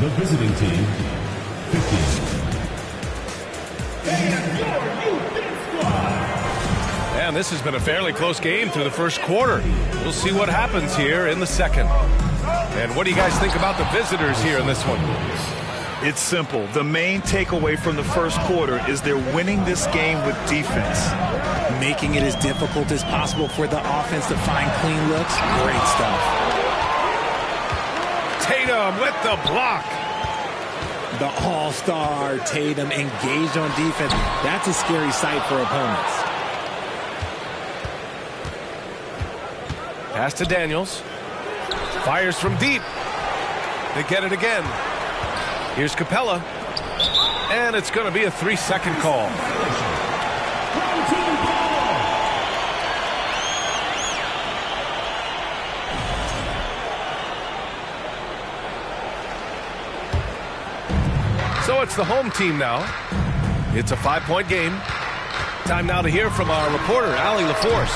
The visiting team, 15. And this has been a fairly close game through the first quarter. We'll see what happens here in the second. And what do you guys think about the visitors here in this one? It's simple. The main takeaway from the first quarter is they're winning this game with defense. Making it as difficult as possible for the offense to find clean looks. Great stuff. Tatum with the block. The all-star Tatum engaged on defense. That's a scary sight for opponents. Pass to Daniels. Fires from deep. They get it again. Here's Capella. And it's going to be a 3-second call. So it's the home team now. It's a 5-point game. Time now to hear from our reporter, Allie LaForce.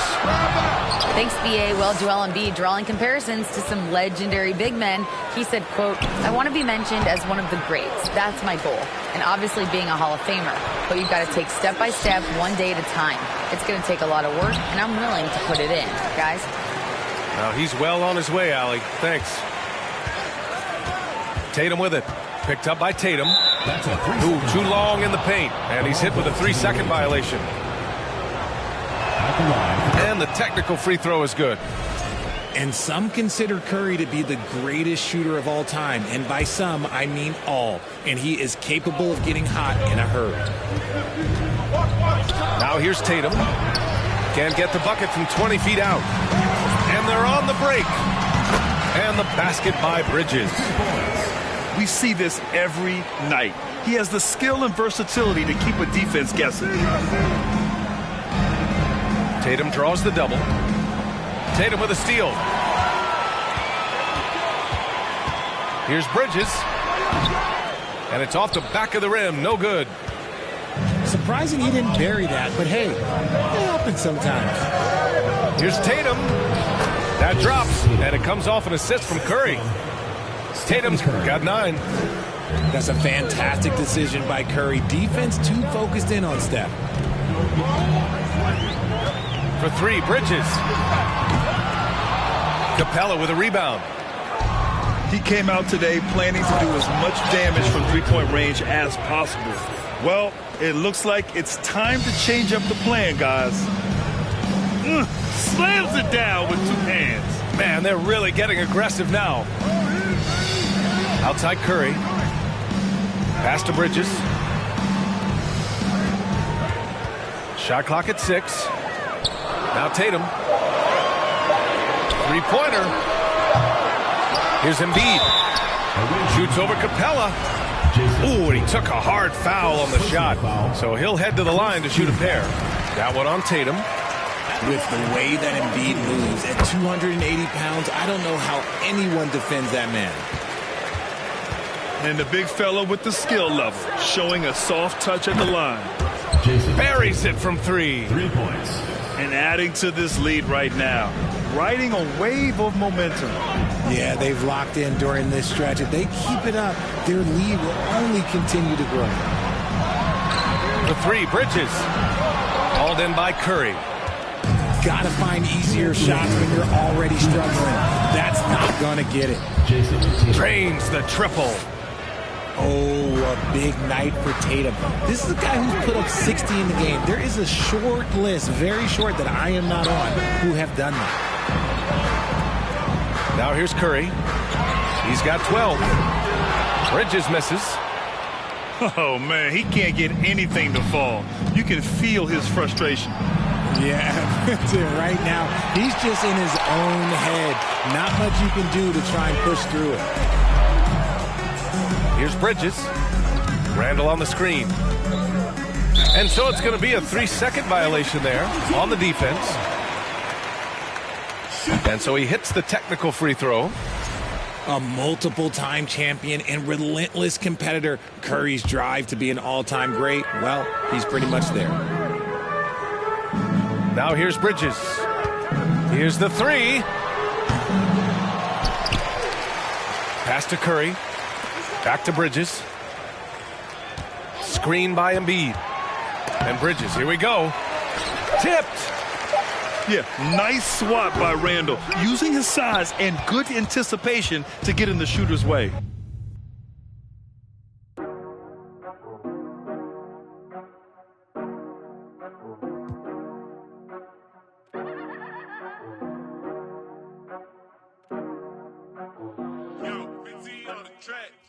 Thanks, B.A. Well, Joel Embiid drawing comparisons to some legendary big men. He said, quote, "I want to be mentioned as one of the greats. That's my goal. And obviously being a Hall of Famer. But you've got to take step by step, one day at a time. It's going to take a lot of work, and I'm willing to put it in. Guys?" Now he's well on his way, Allie. Thanks. Tatum with it. Picked up by Tatum. That's a too long in the paint. And he's hit with a 3-second violation. And the technical free throw is good. And some consider Curry to be the greatest shooter of all time. And by some, I mean all. And he is capable of getting hot in a hurry. Now here's Tatum. Can't get the bucket from 20 feet out. And they're on the break. And the basket by Bridges. We see this every night. He has the skill and versatility to keep a defense guessing. Tatum draws the double. Tatum with a steal. Here's Bridges. And it's off the back of the rim. No good. Surprising he didn't bury that, but hey, it happens sometimes. Here's Tatum. That drops, and it comes off an assist from Curry. Tatum's got 9. That's a fantastic decision by Curry. Defense too focused in on Steph. For 3, Bridges. Capella with a rebound. He came out today planning to do as much damage from three-point range as possible. Well, it looks like it's time to change up the plan, guys. Slams it down with 2 hands. Man, they're really getting aggressive now. Outside Curry. Pass to Bridges. Shot clock at 6. Now Tatum. Three-pointer. Here's Embiid. Shoots over Capella. Ooh, and he took a hard foul on the shot. So he'll head to the line to shoot a pair. That one on Tatum. With the way that Embiid moves at 280 pounds, I don't know how anyone defends that man. And the big fella with the skill level, showing a soft touch at the line. Buries it from 3. 3 points. And adding to this lead right now. Riding a wave of momentum. Yeah, they've locked in during this stretch. If they keep it up, their lead will only continue to grow. The 3, Bridges. Called in by Curry. Got to find easier shots when you're already struggling. That's not going to get it. Drains the triple. Oh, a big night for Tatum. This is a guy who's put up 60 in the game. There is a short list, very short, that I am not on, who have done that. Now here's Curry. He's got 12. Bridges misses. Oh, man, he can't get anything to fall. You can feel his frustration. Yeah, right now, he's just in his own head. Not much you can do to try and push through it. Here's Bridges. Randall on the screen. And so it's going to be a 3-second violation there on the defense. And so he hits the technical free throw. A multiple-time champion and relentless competitor. Curry's drive to be an all-time great, well, he's pretty much there. Now here's Bridges. Here's the 3. Pass to Curry. Back to Bridges. Screen by Embiid. And Bridges, here we go. Tipped. Yeah, nice swat by Randall, using his size and good anticipation to get in the shooter's way.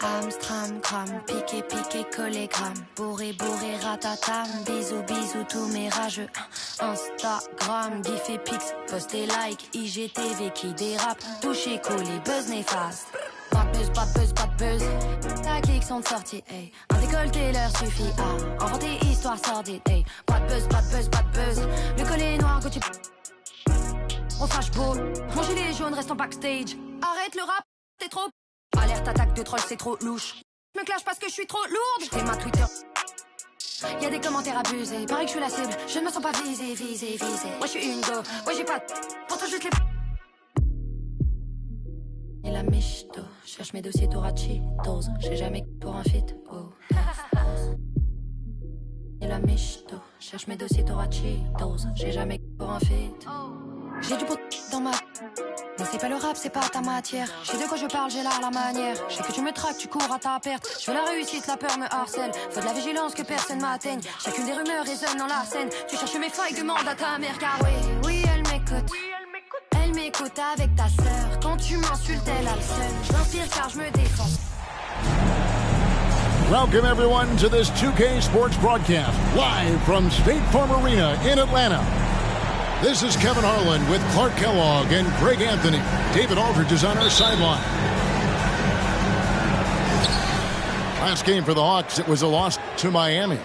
Amstram, gram, piqué, piqué, collé, gram. Bourré, bourré, ratatam. Bisous, bisous, tous mes rageux. Instagram, gif et pix, post et like. IGTV qui dérape. Touché, collé, buzz néfaste. Pas de buzz, pas de buzz, pas de buzz. La clique sont de sortie, hey. Un décolleté leur suffit à inventer histoire sordide, hey. Pas de buzz, pas de buzz, pas de buzz. Le collet noir, Gucci. On fâche beau. Mon gilet jaune reste en backstage. Arrête le rap, t'es trop. Alerte attaque de troll, c'est trop louche. Je me clash parce que je suis trop lourde. J'fais ma Twitter. Y'a des commentaires abusés. Pareil que je suis la cible. Je ne me sens pas visée, visée, visée. Moi je suis une go. Ouais j'ai pas de. Pourtant juste les. Et la michto. Cherche mes dossiers Torachitos. J'ai jamais pour un fit. Oh. Et la michto. Cherche mes dossiers Torachitos. J'ai jamais pour un fit. J'ai du pot dans ma. Mais c'est pas le rap, c'est pas ta matière. Je sais de quoi je parle, j'ai là la manière. Je sais que tu me traques, tu cours à ta perte. Je veux la réussite, la peur me harcèle. Faut de la vigilance que personne m'atteigne. Chacune des rumeurs résonne dans la scène. Tu cherches mes failles, demande à ta mère car oui, oui elle m'écoute. Elle m'écoute écoute avec ta sœur. Quand tu m'insultes, elle a le seum. J'inspire car je me défends. Welcome, everyone, to this 2K Sports broadcast, live from State Farm Arena in Atlanta. This is Kevin Harlan with Clark Kellogg and Greg Anthony. David Aldridge is on our sideline. Last game for the Hawks, it was a loss to Miami.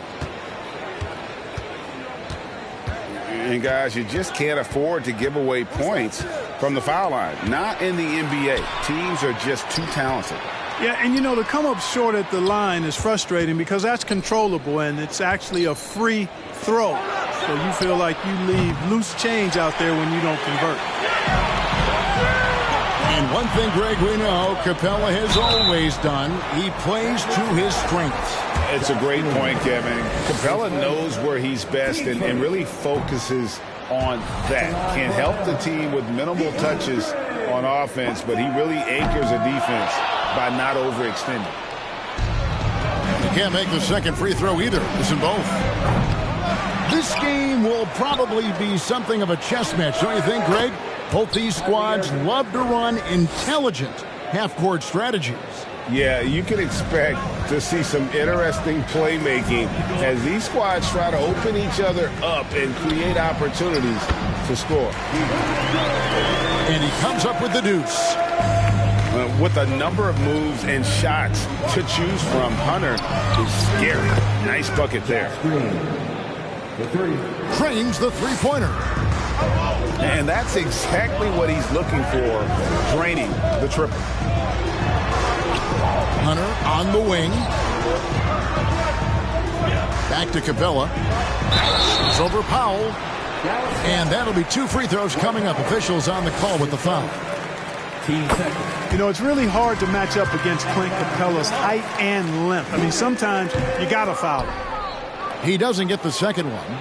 And, guys, you just can't afford to give away points from the foul line. Not in the NBA. Teams are just too talented. Yeah, and, you know, to come up short at the line is frustrating because that's controllable, and it's actually a free throw. So you feel like you leave loose change out there when you don't convert. And one thing, Greg, we know Capella has always done, he plays to his strengths. It's a great point, Kevin. Capella knows where he's best and really focuses on that. Can help the team with minimal touches on offense, but he really anchors a defense by not overextending. You can't make the second free throw either. Missing both. This game will probably be something of a chess match, don't you think, Greg? Both these squads love to run intelligent half-court strategies. Yeah, you can expect to see some interesting playmaking as these squads try to open each other up and create opportunities to score. And he comes up with the deuce. With a number of moves and shots to choose from, Hunter is scary. Nice bucket there. Cranes the three-pointer. And that's exactly what he's looking for, draining the triple. Hunter on the wing. Back to Capella. It's over Powell. And that'll be 2 free throws coming up. Officials on the call with the foul. You know, it's really hard to match up against Clint Capella's height and length. I mean, sometimes you got to foul him. He doesn't get the second one.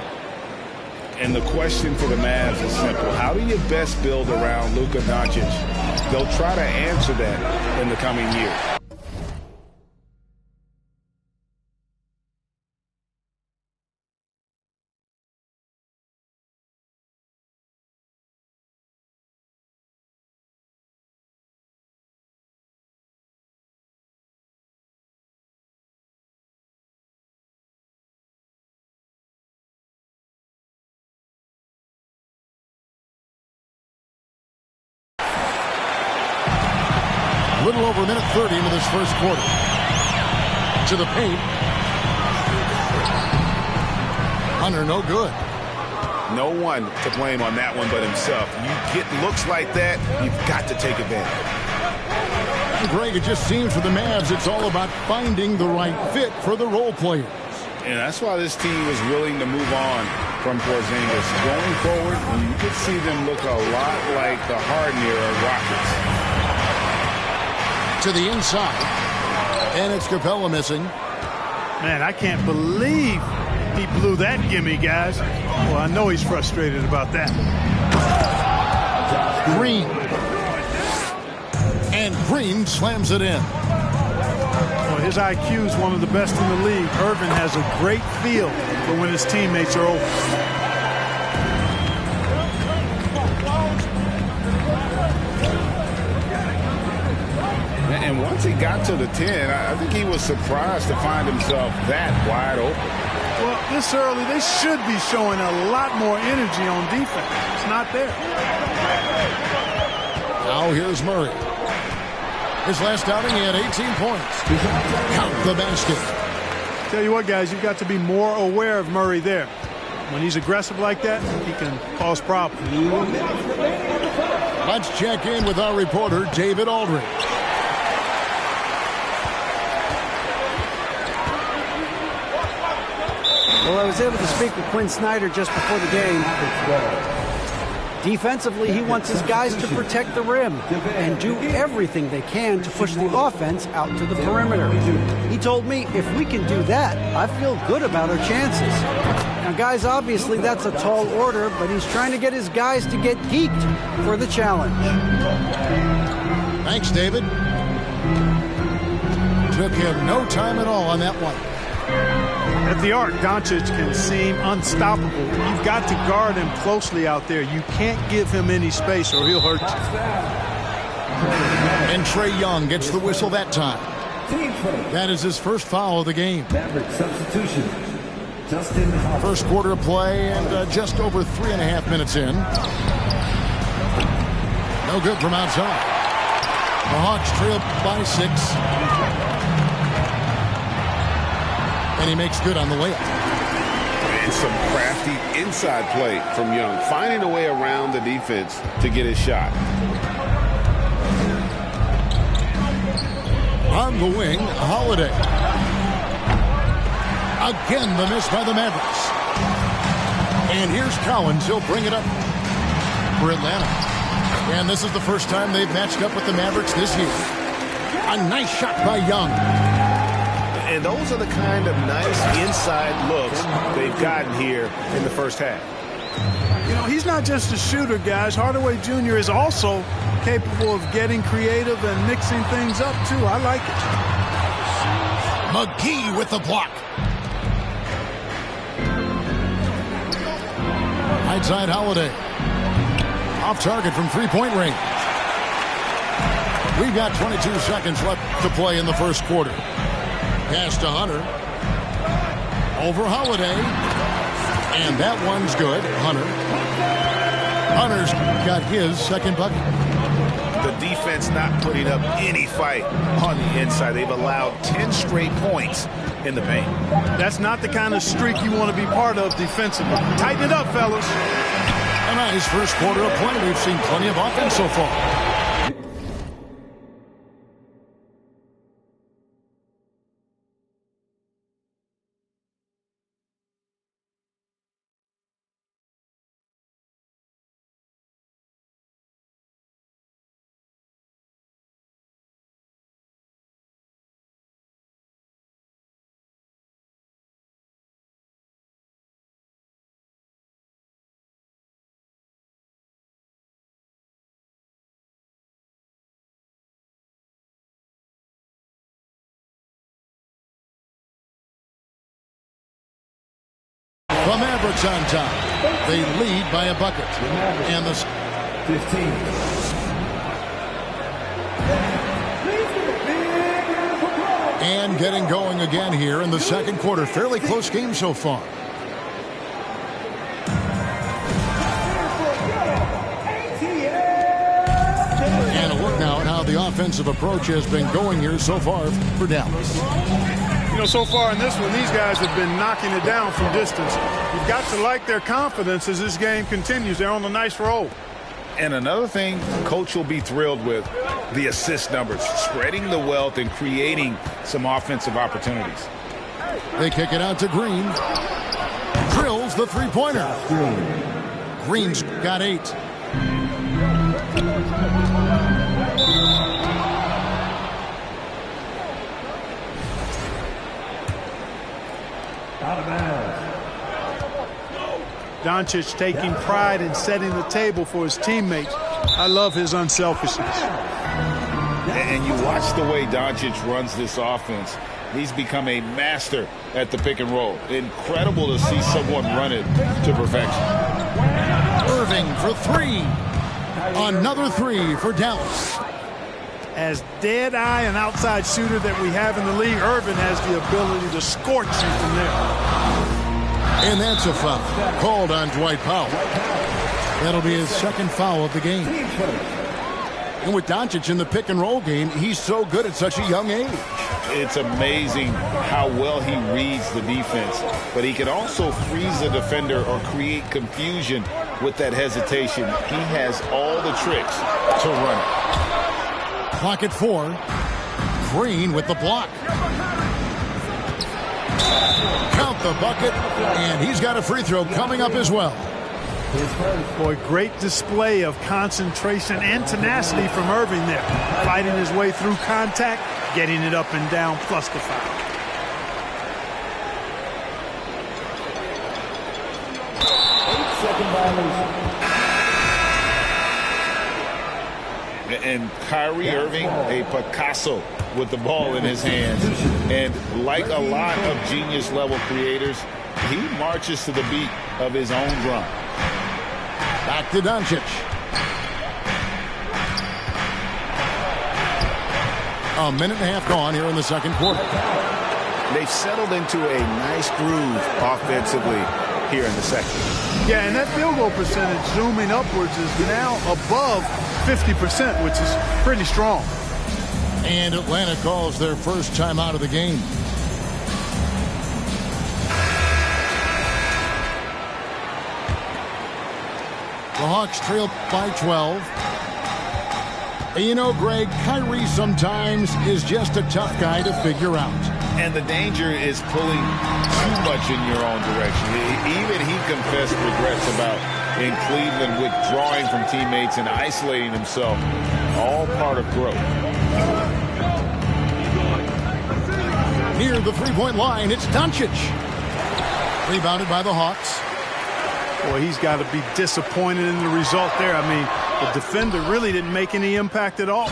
And the question for the Mavs is simple. How do you best build around Luka Doncic? They'll try to answer that in the coming years. A little over a minute 30 into this first quarter. To the paint. Hunter, no good. No one to blame on that one but himself. You get looks like that, you've got to take advantage. Greg, it just seems for the Mavs it's all about finding the right fit for the role players. And that's why this team was willing to move on from Porzingis. Going forward, you could see them look a lot like the Harden-era Rockets. To the inside, and it's Capella missing. Man, I can't believe he blew that gimme, guys. Well, I know he's frustrated about that. Green. And Green slams it in. Well, his IQ is one of the best in the league. Irvin has a great feel for when his teammates are open. And once he got to the 10, I think he was surprised to find himself that wide open. Well, this early, they should be showing a lot more energy on defense. It's not there. Now here's Murray. His last outing, he had 18 points. Count the basket. Tell you what, guys, you've got to be more aware of Murray there. When he's aggressive like that, he can cause problems. Let's check in with our reporter, David Aldridge. Well, I was able to speak with Quinn Snyder just before the game. Defensively, he wants his guys to protect the rim and do everything they can to push the offense out to the perimeter. He told me if we can do that, I feel good about our chances. Now, guys, obviously that's a tall order, but he's trying to get his guys to get geeked for the challenge. Thanks, David. Took him no time at all on that one. At the arc, Doncic can seem unstoppable. You've got to guard him closely out there. You can't give him any space or he'll hurt you. And Trae Young gets the whistle that time. That is his first foul of the game. Substitution. First quarter of play and just over 3.5 minutes in. No good from outside. The Hawks trail by 6. And he makes good on the layup. And some crafty inside play from Young, finding a way around the defense to get his shot. On the wing, Holiday. Again, the miss by the Mavericks. And here's Collins. He'll bring it up for Atlanta. And this is the first time they've matched up with the Mavericks this year. A nice shot by Young. And those are the kind of nice inside looks they've gotten here in the first half. You know, he's not just a shooter, guys. Hardaway Jr. is also capable of getting creative and mixing things up, too. I like it. McGee with the block. Outside Holiday. Off target from three-point range. We've got 22 seconds left to play in the first quarter. Pass to Hunter. Over Holiday. And that one's good. Hunter's got his second bucket. The defense not putting up any fight on the inside. They've allowed 10 straight points in the paint. That's not the kind of streak you want to be part of defensively. Tighten it up, fellas. A nice first quarter of play. We've seen plenty of offense so far. The Mavericks on top. They lead by a bucket. And the 15. And getting going again here in the second quarter. Fairly close game so far. And a look now at how the offensive approach has been going here so far for Dallas. You know, so far in this one, these guys have been knocking it down from distance. You've got to like their confidence as this game continues. They're on a nice roll. And another thing Coach will be thrilled with, the assist numbers, spreading the wealth and creating some offensive opportunities. They kick it out to Green. Drills the three-pointer. Green's got 8. Out of bounds. Doncic taking pride in setting the table for his teammates. I love his unselfishness. And you watch the way Doncic runs this offense. He's become a master at the pick and roll. Incredible to see someone run it to perfection. Irving for 3. Another 3 for Dallas. As dead-eye and outside shooter that we have in the league, Irving has the ability to scorch you from there. And that's a foul called on Dwight Powell. That'll be his second foul of the game. And with Doncic in the pick and roll game, he's so good at such a young age. It's amazing how well he reads the defense, but he can also freeze a defender or create confusion with that hesitation. He has all the tricks to run it. Clock at 4. Green with the block. Count the bucket, and he's got a free throw coming up as well. Boy, great display of concentration and tenacity from Irving there. Fighting his way through contact, getting it up and down, plus the foul. And Kyrie Irving, a Picasso with the ball in his hands. And like a lot of genius-level creators, he marches to the beat of his own drum. Back to Doncic. A minute and a half gone here in the second quarter. They've settled into a nice groove offensively here in the second. Yeah, and that field goal percentage zooming upwards is now above 50%, which is pretty strong. And Atlanta calls their first timeout of the game. The Hawks trail by 12. And you know, Greg, Kyrie sometimes is just a tough guy to figure out. And the danger is pulling too much in your own direction. Even he confessed regrets about in Cleveland withdrawing from teammates and isolating himself. All part of growth. Near the three-point line, it's Doncic. Rebounded by the Hawks. Well, he's got to be disappointed in the result there. I mean, the defender really didn't make any impact at all.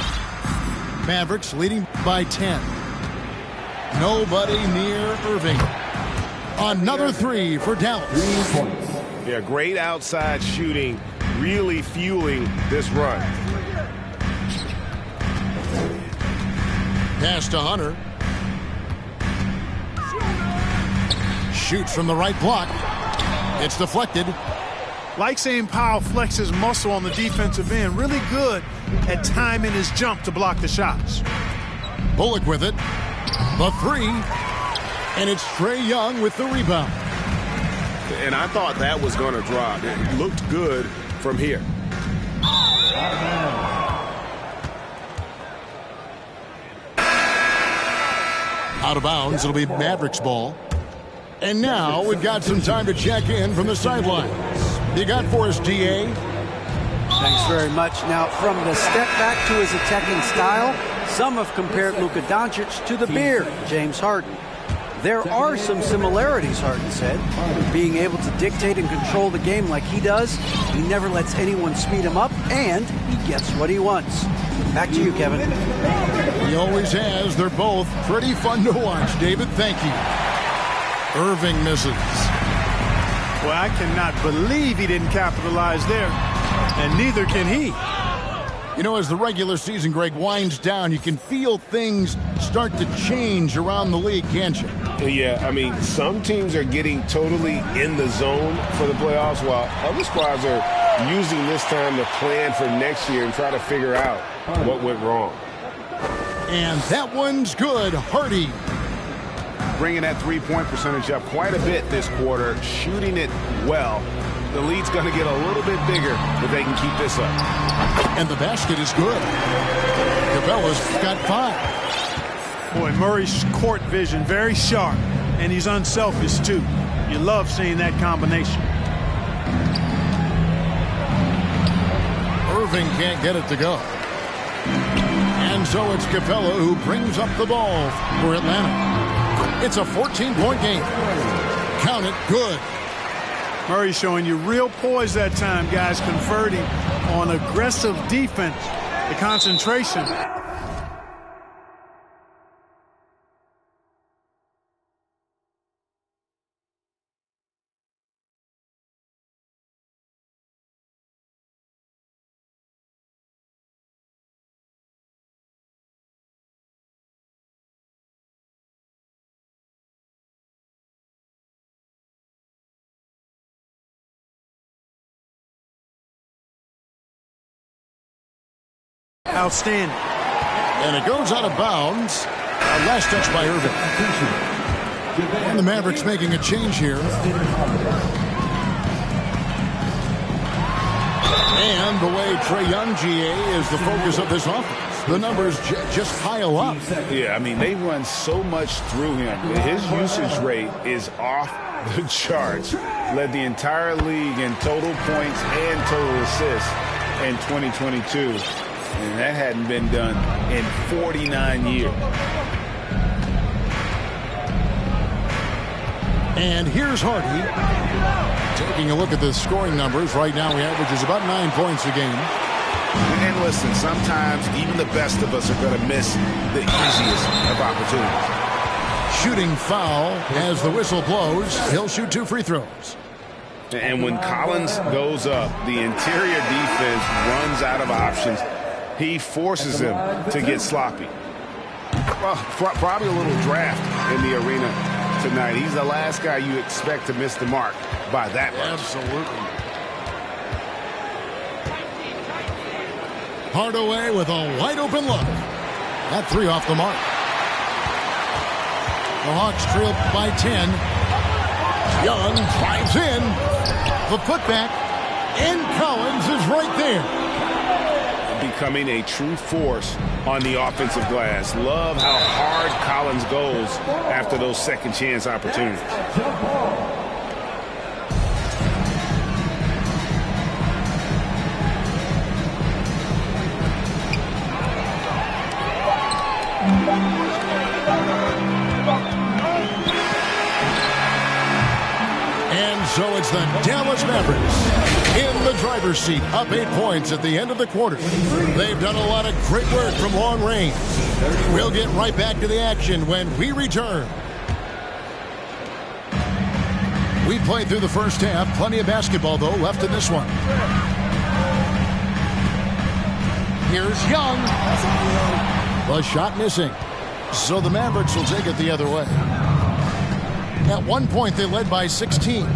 Mavericks leading by 10. Nobody near Irving. Another three for Dallas. 3 points. Yeah, great outside shooting, really fueling this run. Pass to Hunter. Shoots from the right block. It's deflected. Like seeing Powell flex his muscle on the defensive end. Really good at timing his jump to block the shots. Bullock with it. The three. And it's Trae Young with the rebound. And I thought that was going to drop. It looked good from here. Out of bounds. It'll be Mavericks ball. And now we've got some time to check in from the sidelines. You got for us, DA? Thanks very much. Now, from the step back to his attacking style, some have compared Luka Doncic to the Beard, James Harden. There are some similarities, Harden said. Being able to dictate and control the game like he does, he never lets anyone speed him up, and he gets what he wants. Back to you, Kevin. He always has. They're both pretty fun to watch. David, thank you. Irving misses. Well, I cannot believe he didn't capitalize there, and neither can he. You know, as the regular season, Greg, winds down, you can feel things start to change around the league, can't you? Yeah, I mean, some teams are getting totally in the zone for the playoffs, while other squads are using this time to plan for next year and try to figure out what went wrong. And that one's good. Hardy. Bringing that three-point percentage up quite a bit this quarter, shooting it well. The lead's going to get a little bit bigger if they can keep this up. And the basket is good. Cabela's got 5. Boy, Murray's court vision, very sharp, and he's unselfish, too. You love seeing that combination. Irving can't get it to go. And so it's Capella who brings up the ball for Atlanta. It's a 14-point game. Count it, good. Murray showing you real poise that time, guys, converting on aggressive defense. The concentration. Outstanding. And it goes out of bounds. Last touch by Irving. And the Mavericks making a change here. And the way Trae Young, GA, is the focus of this offense. The numbers just pile up. Yeah, I mean, they run so much through him. His usage rate is off the charts. Led the entire league in total points and total assists in 2022. And that hadn't been done in 49 years. And here's Hardy. Taking a look at the scoring numbers. Right now he averages about 9 points a game. And listen, sometimes even the best of us are going to miss the easiest of opportunities. Shooting foul as the whistle blows. He'll shoot 2 free throws. And when Collins goes up, the interior defense runs out of options. He forces them to get sloppy. Well, probably a little draft in the arena tonight. He's the last guy you expect to miss the mark by that much. Absolutely. Hardaway with a wide open look. That 3 off the mark. The Hawks trail by 10. Young drives in. The putback. And Collins is right there. Becoming a true force on the offensive glass. Love how hard Collins goes after those second chance opportunities. And so it's the Dallas Mavericks in the driver's seat, up 8 points at the end of the quarter. They've done a lot of great work from long range. We'll get right back to the action when we return. We played through the first half. Plenty of basketball, though, left in this one. Here's Young. The shot missing. So the Mavericks will take it the other way. At one point, they led by 16.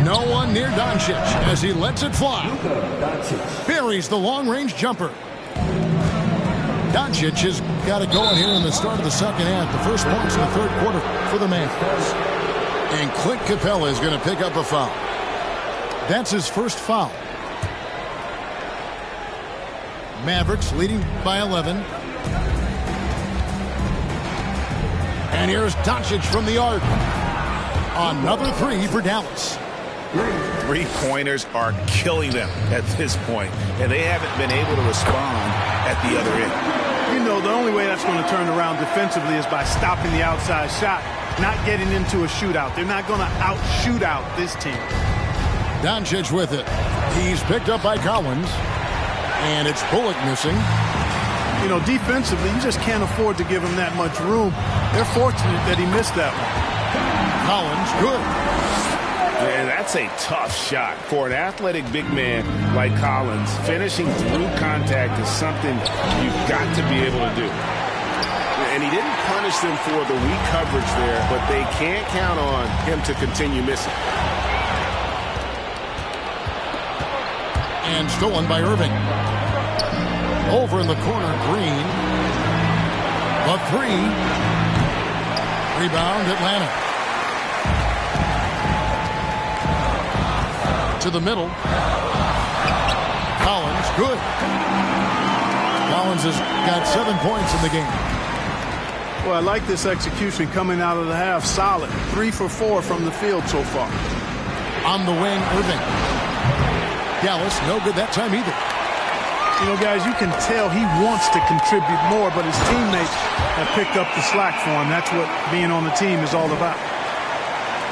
No one near Doncic as he lets it fly. Buries the long-range jumper. Doncic has got it going here in the start of the second half. The first points in the third quarter for the Mavericks. And Clint Capella is going to pick up a foul. That's his first foul. Mavericks leading by 11. And here's Doncic from the arc. Another 3 for Dallas. Three-pointers are killing them at this point, and they haven't been able to respond at the other end. You know, the only way that's going to turn around defensively is by stopping the outside shot, not getting into a shootout. They're not going to out-shoot out this team. Doncic with it. He's picked up by Collins, and it's Bullock missing. You know, defensively, you just can't afford to give him that much room. They're fortunate that he missed that one. Collins, good. And that's a tough shot for an athletic big man like Collins. Finishing through contact is something you've got to be able to do. And he didn't punish them for the weak coverage there, but they can't count on him to continue missing. And stolen by Irving. Over in the corner, Green. A 3. Rebound, Atlanta. To the middle. Collins, good. Collins has got 7 points in the game. Well, I like this execution coming out of the half. Solid. 3 for 4 from the field so far. On the wing, Irving. Dallas, no good that time either. You know, guys, you can tell he wants to contribute more, but his teammates have picked up the slack for him. That's what being on the team is all about.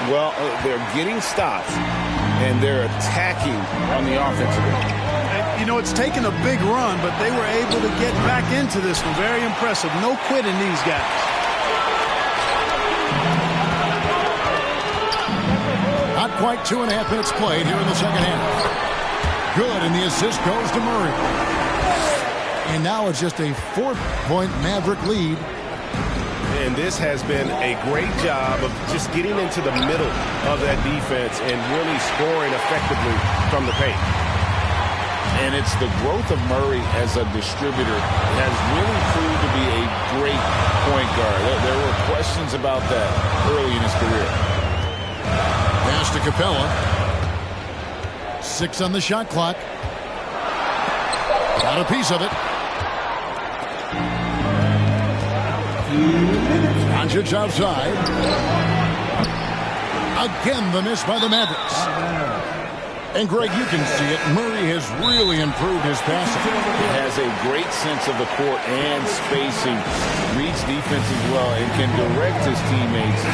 Well, they're getting stops, and they're attacking on the offensive end. You know, it's taken a big run, but they were able to get back into this one. Very impressive. No quitting these guys. Not quite 2.5 minutes played here in the second half. Good, and the assist goes to Murray. And now it's just a 4-point Maverick lead. And this has been a great job of just getting into the middle of that defense and really scoring effectively from the paint. And it's the growth of Murray as a distributor has really proved to be a great point guard. There were questions about that early in his career. Pass to Capella. 6 on the shot clock. Got a piece of it. Doncic outside. Again, the miss by the Mavericks. And, Greg, you can see it. Murray has really improved his passing. He has a great sense of the court and spacing. Reads defense as well and can direct his teammates.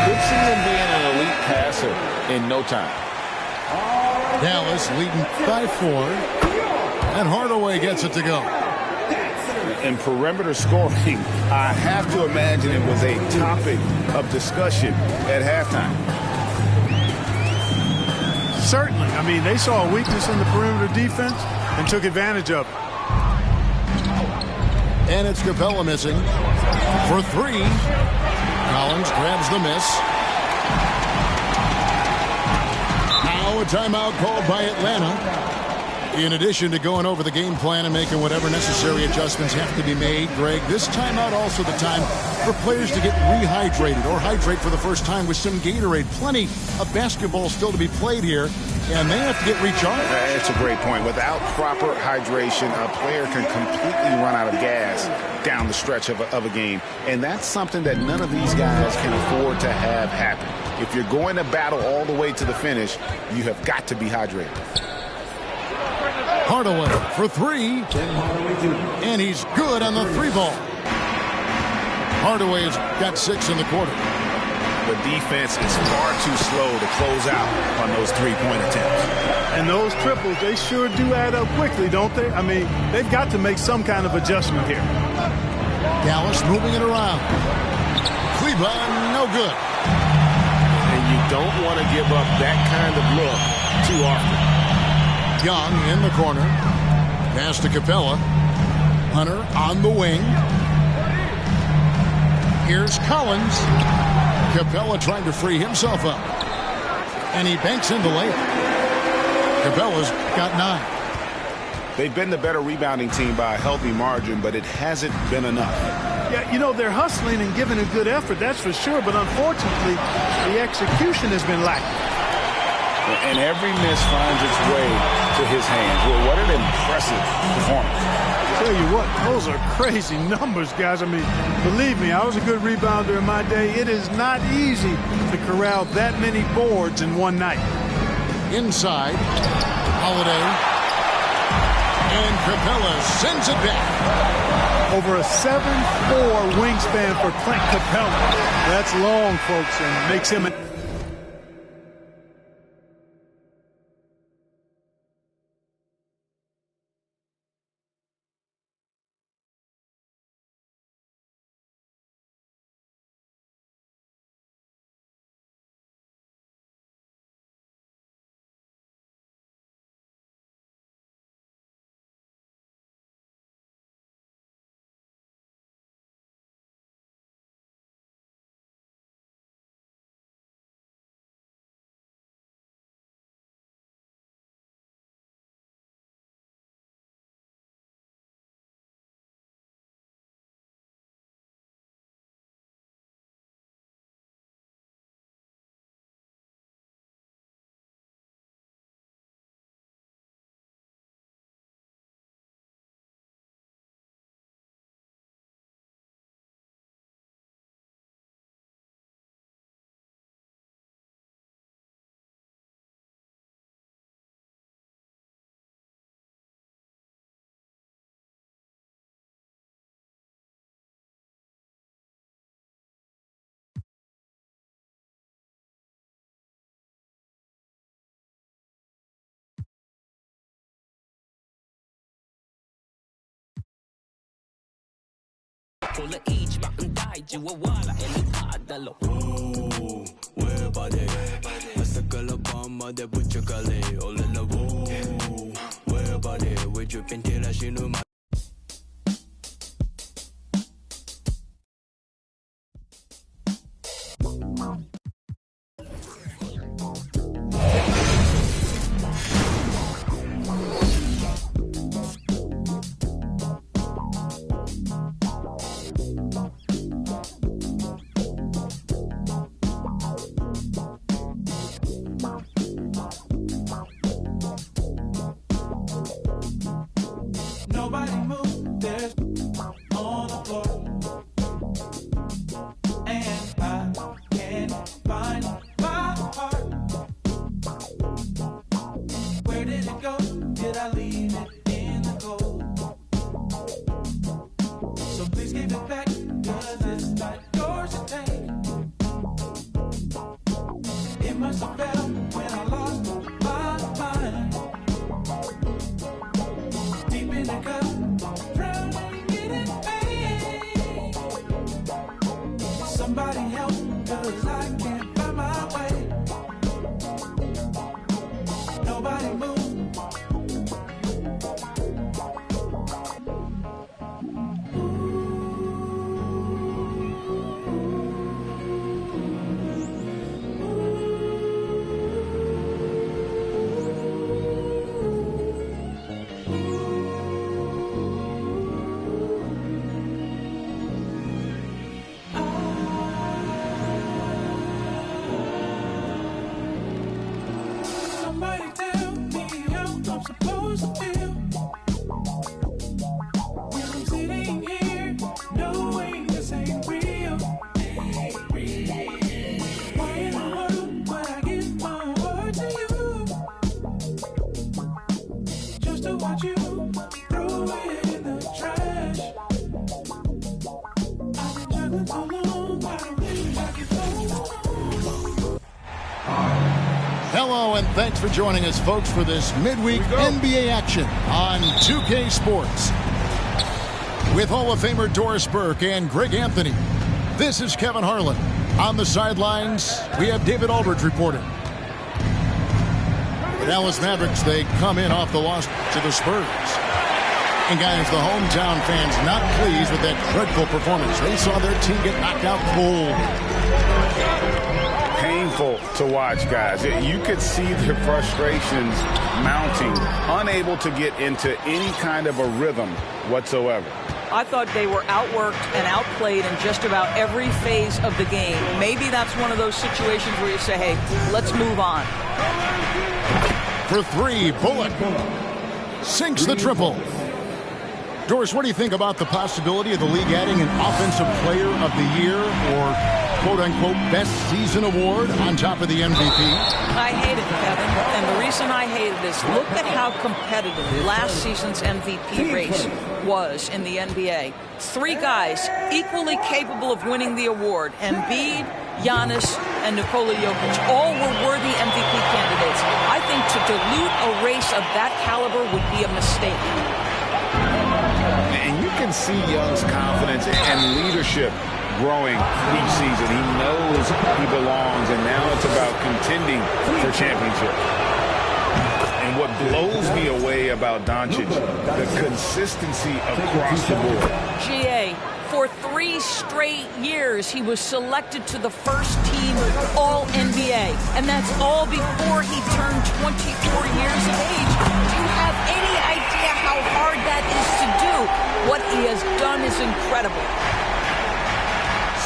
Could see him being an elite passer in no time. Dallas leading by 4. And Hardaway gets it to go. In perimeter scoring, I have to imagine it was a topic of discussion at halftime. Certainly. I mean, they saw a weakness in the perimeter defense and took advantage of it. And it's Capella missing for three. Collins grabs the miss. Now a timeout called by Atlanta. In addition to going over the game plan and making whatever necessary adjustments have to be made, Greg, this timeout also the time for players to get rehydrated or hydrate for the first time with some Gatorade. Plenty of basketball still to be played here, and they have to get recharged. That's a great point. Without proper hydration, a player can completely run out of gas down the stretch of a game, and that's something that none of these guys can afford to have happen. If you're going to battle all the way to the finish, you have got to be hydrated. Hardaway for three, and he's good on the three ball. Hardaway's got 6 in the quarter. The defense is far too slow to close out on those three-point attempts. And those triples, they sure do add up quickly, don't they? I mean, they've got to make some kind of adjustment here. Dallas moving it around. Cleveland, no good. And you don't want to give up that kind of look too often. Young in the corner. Pass to Capella. Hunter on the wing. Here's Collins. Capella trying to free himself up. And he banks in the layup. Capella's got 9. They've been the better rebounding team by a healthy margin, but it hasn't been enough. Yeah, you know, they're hustling and giving a good effort, that's for sure. But unfortunately, the execution has been lacking. And every miss finds its way to his hands. Well, what an impressive performance. Tell you what, those are crazy numbers, guys. I mean, believe me, I was a good rebounder in my day. It is not easy to corral that many boards in one night. Inside, Holiday. And Capella sends it back. Over a 7'4" wingspan for Clint Capella. That's long, folks, and makes him an Kolla each button die Chihuahua Elikadalo where body Masakala Bama de Buchakale All in the woo where body With you can tell us you know my Hello, and thanks for joining us, folks, for this midweek NBA action on 2K Sports. With Hall of Famer Doris Burke and Greg Anthony, this is Kevin Harlan. On the sidelines, we have David Aldridge reporting. The Dallas Mavericks, they come in off the loss to the Spurs. And guys, the hometown fans not pleased with that dreadful performance. They saw their team get knocked out cold. Painful to watch, guys. You could see the frustrations mounting, unable to get into any kind of a rhythm whatsoever. I thought they were outworked and outplayed in just about every phase of the game. Maybe that's one of those situations where you say, hey, let's move on. For three, Bullock sinks the triple. Doris, what do you think about the possibility of the league adding an Offensive Player of the Year or quote-unquote best season award on top of the MVP? I hate it, Kevin. And the reason I hate it is look at how competitive last season's MVP race was in the NBA. Three guys equally capable of winning the award. Embiid, Giannis, and Nikola Jokic. All were worthy MVP candidates. I think to dilute a race of that caliber would be a mistake. And you can see Young's confidence and leadership growing each season. He knows he belongs, and now it's about contending for championship. And what blows me away about Doncic, the consistency across the board. GA, for 3 straight years, he was selected to the first team All-NBA. And that's all before he turned 24 years of age. Do you have any idea how hard that is to do? What he has done is incredible.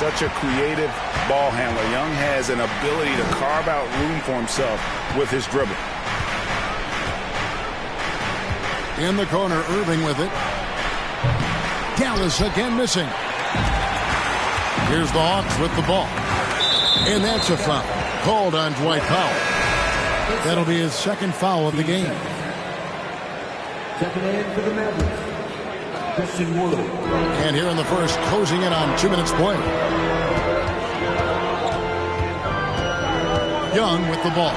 Such a creative ball handler. Young has an ability to carve out room for himself with his dribble. In the corner, Irving with it. Dallas again missing. Here's the Hawks with the ball. And that's a foul. Called on Dwight Powell. That'll be his second foul of the game. Second in for the Mavericks, Christian Wood. And here in the first, closing in on 2 minutes play. Young with the ball.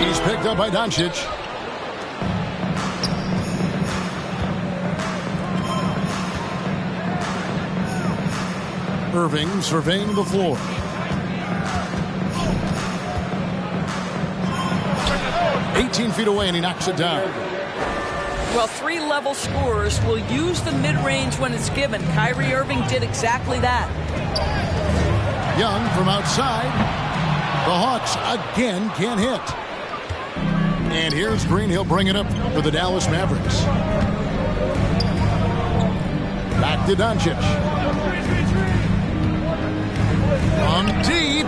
He's picked up by Doncic. Irving surveying the floor. "18 feet away, and he knocks it down. Well, 3-level scorers will use the mid-range when it's given. Kyrie Irving did exactly that. Young from outside. The Hawks again can't hit. And here's Green. He'll bring it up for the Dallas Mavericks. Back to Doncic. On deep.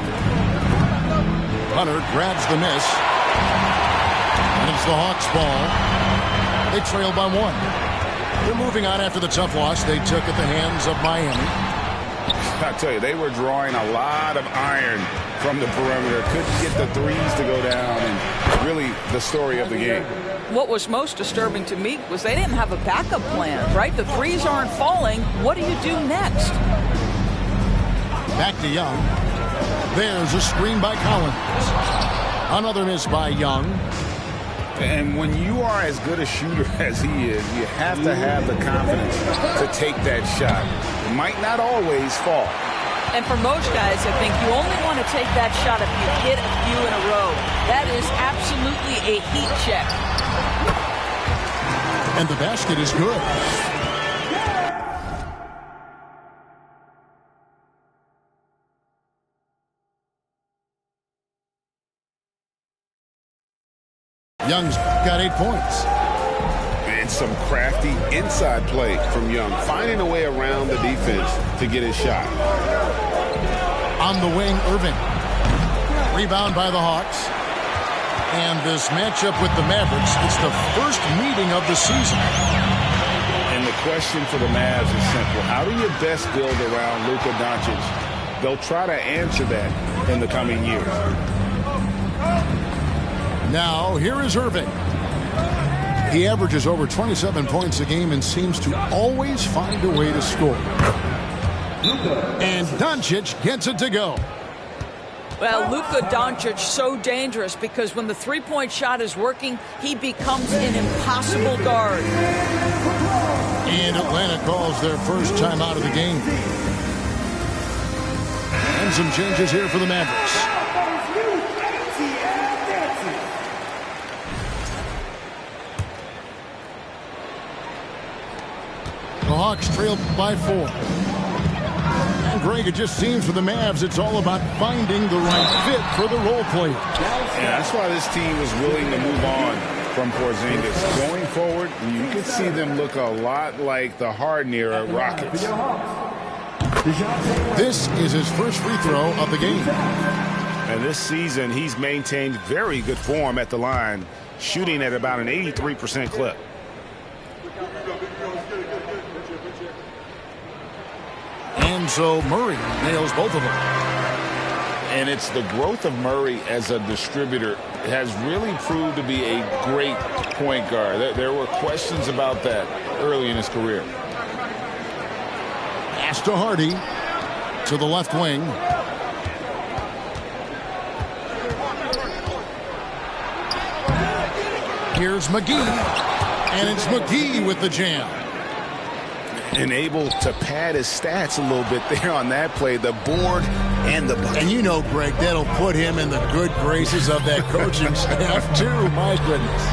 Hunter grabs the miss. And it's the Hawks' ball. They trail by 1. They're moving on after the tough loss they took at the hands of Miami. I tell you, they were drawing a lot of iron from the perimeter. Couldn't get the threes to go down, and really the story of the game. What was most disturbing to me was they didn't have a backup plan, right? The threes aren't falling. What do you do next? Back to Young. There's a screen by Collins. Another miss by Young. And when you are as good a shooter as he is, you have to have the confidence to take that shot. It might not always fall. And for most guys, I think you only want to take that shot if you hit a few in a row. That is absolutely a heat check. And the basket is good. Young's got 8 points. And some crafty inside play from Young, finding a way around the defense to get his shot. On the wing, Irving. Rebound by the Hawks. And this matchup with the Mavericks, it's the first meeting of the season. And the question for the Mavs is simple. How do you best build around Luka Doncic? They'll try to answer that in the coming years. Now, here is Irving. He averages over 27 points a game and seems to always find a way to score. And Doncic gets it to go. Well, Luka Doncic so dangerous because when the three-point shot is working, he becomes an impossible guard. And Atlanta calls their first time out of the game. And some changes here for the Mavericks. The Hawks trail by 4. And Greg, it just seems for the Mavs, it's all about finding the right fit for the role player. Yeah, that's why this team was willing to move on from Porzingis. Going forward, you can see them look a lot like the Harden-era Rockets. This is his first free throw of the game. And this season, he's maintained very good form at the line, shooting at about an 83% clip. And so Murray nails both of them. And it's the growth of Murray as a distributor has really proved to be a great point guard. There were questions about that early in his career. Pass to Hardy to the left wing. Here's McGee. And it's McGee with the jam. And able to pad his stats a little bit there on that play, the board and the bucket. And you know, Greg, that'll put him in the good graces of that coaching staff, too. My goodness.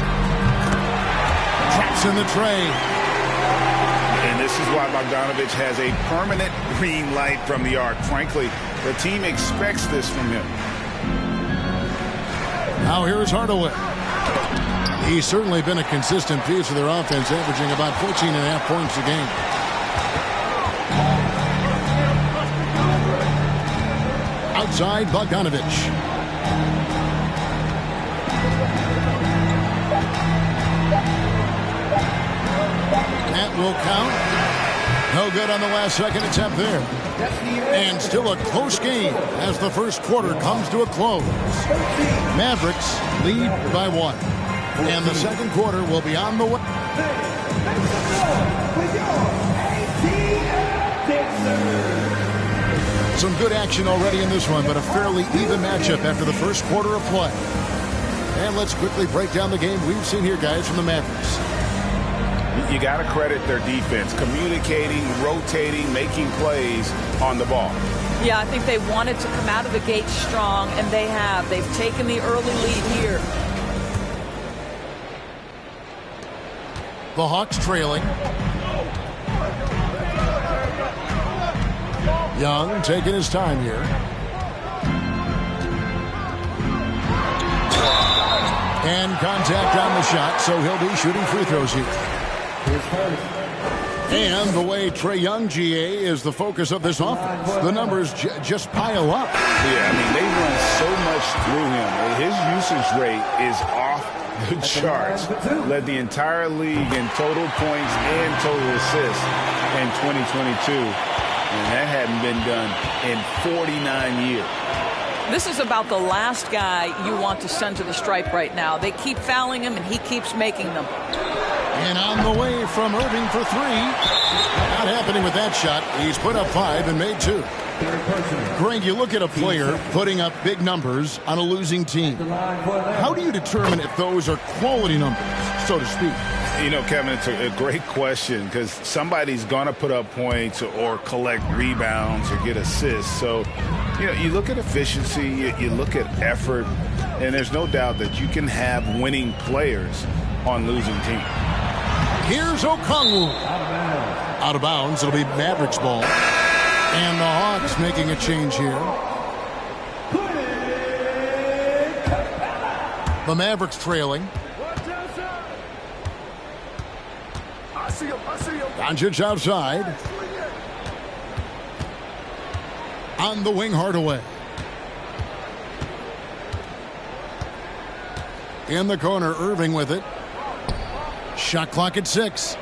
Traps in the tray. And this is why Bogdanovich has a permanent green light from the arc. Frankly, the team expects this from him. Now here's Hardaway. He's certainly been a consistent piece of their offense, averaging about 14.5 points a game. Outside, Bogdanovich. That will count. No good on the last second attempt there. And still a close game as the first quarter comes to a close. Mavericks lead by 1. And the second quarter will be on the way. Some good action already in this one, but a fairly even matchup after the first quarter of play. And let's quickly break down the game we've seen here, guys, from the Mavericks. You got to credit their defense, communicating, rotating, making plays on the ball. Yeah, I think they wanted to come out of the gate strong, and they have. They've taken the early lead here. The Hawks trailing. Young taking his time here. And contact on the shot, so he'll be shooting free throws here. And the way Trae Young, GA, is the focus of this offense. The numbers just pile up. Yeah, I mean, they run so much through him. His usage rate is off the charts. Led the entire league in total points and total assists in 2022. And that hadn't been done in 49 years. This is about the last guy you want to send to the stripe right now. They keep fouling him, and he keeps making them. And on the way from Irving for 3. Not happening with that shot. He's put up 5 and made 2. Greg, you look at a player putting up big numbers on a losing team. How do you determine if those are quality numbers, so to speak? You know, Kevin, it's a great question because somebody's going to put up points or collect rebounds or get assists. So, you know, you look at efficiency, you look at effort, and there's no doubt that you can have winning players on losing teams. Here's Okongwu. Out of bounds. It'll be Mavericks ball. And the Hawks making a change here. The Mavericks trailing. Doncic outside. On the wing, Hardaway. In the corner, Irving with it. Shot clock at 6.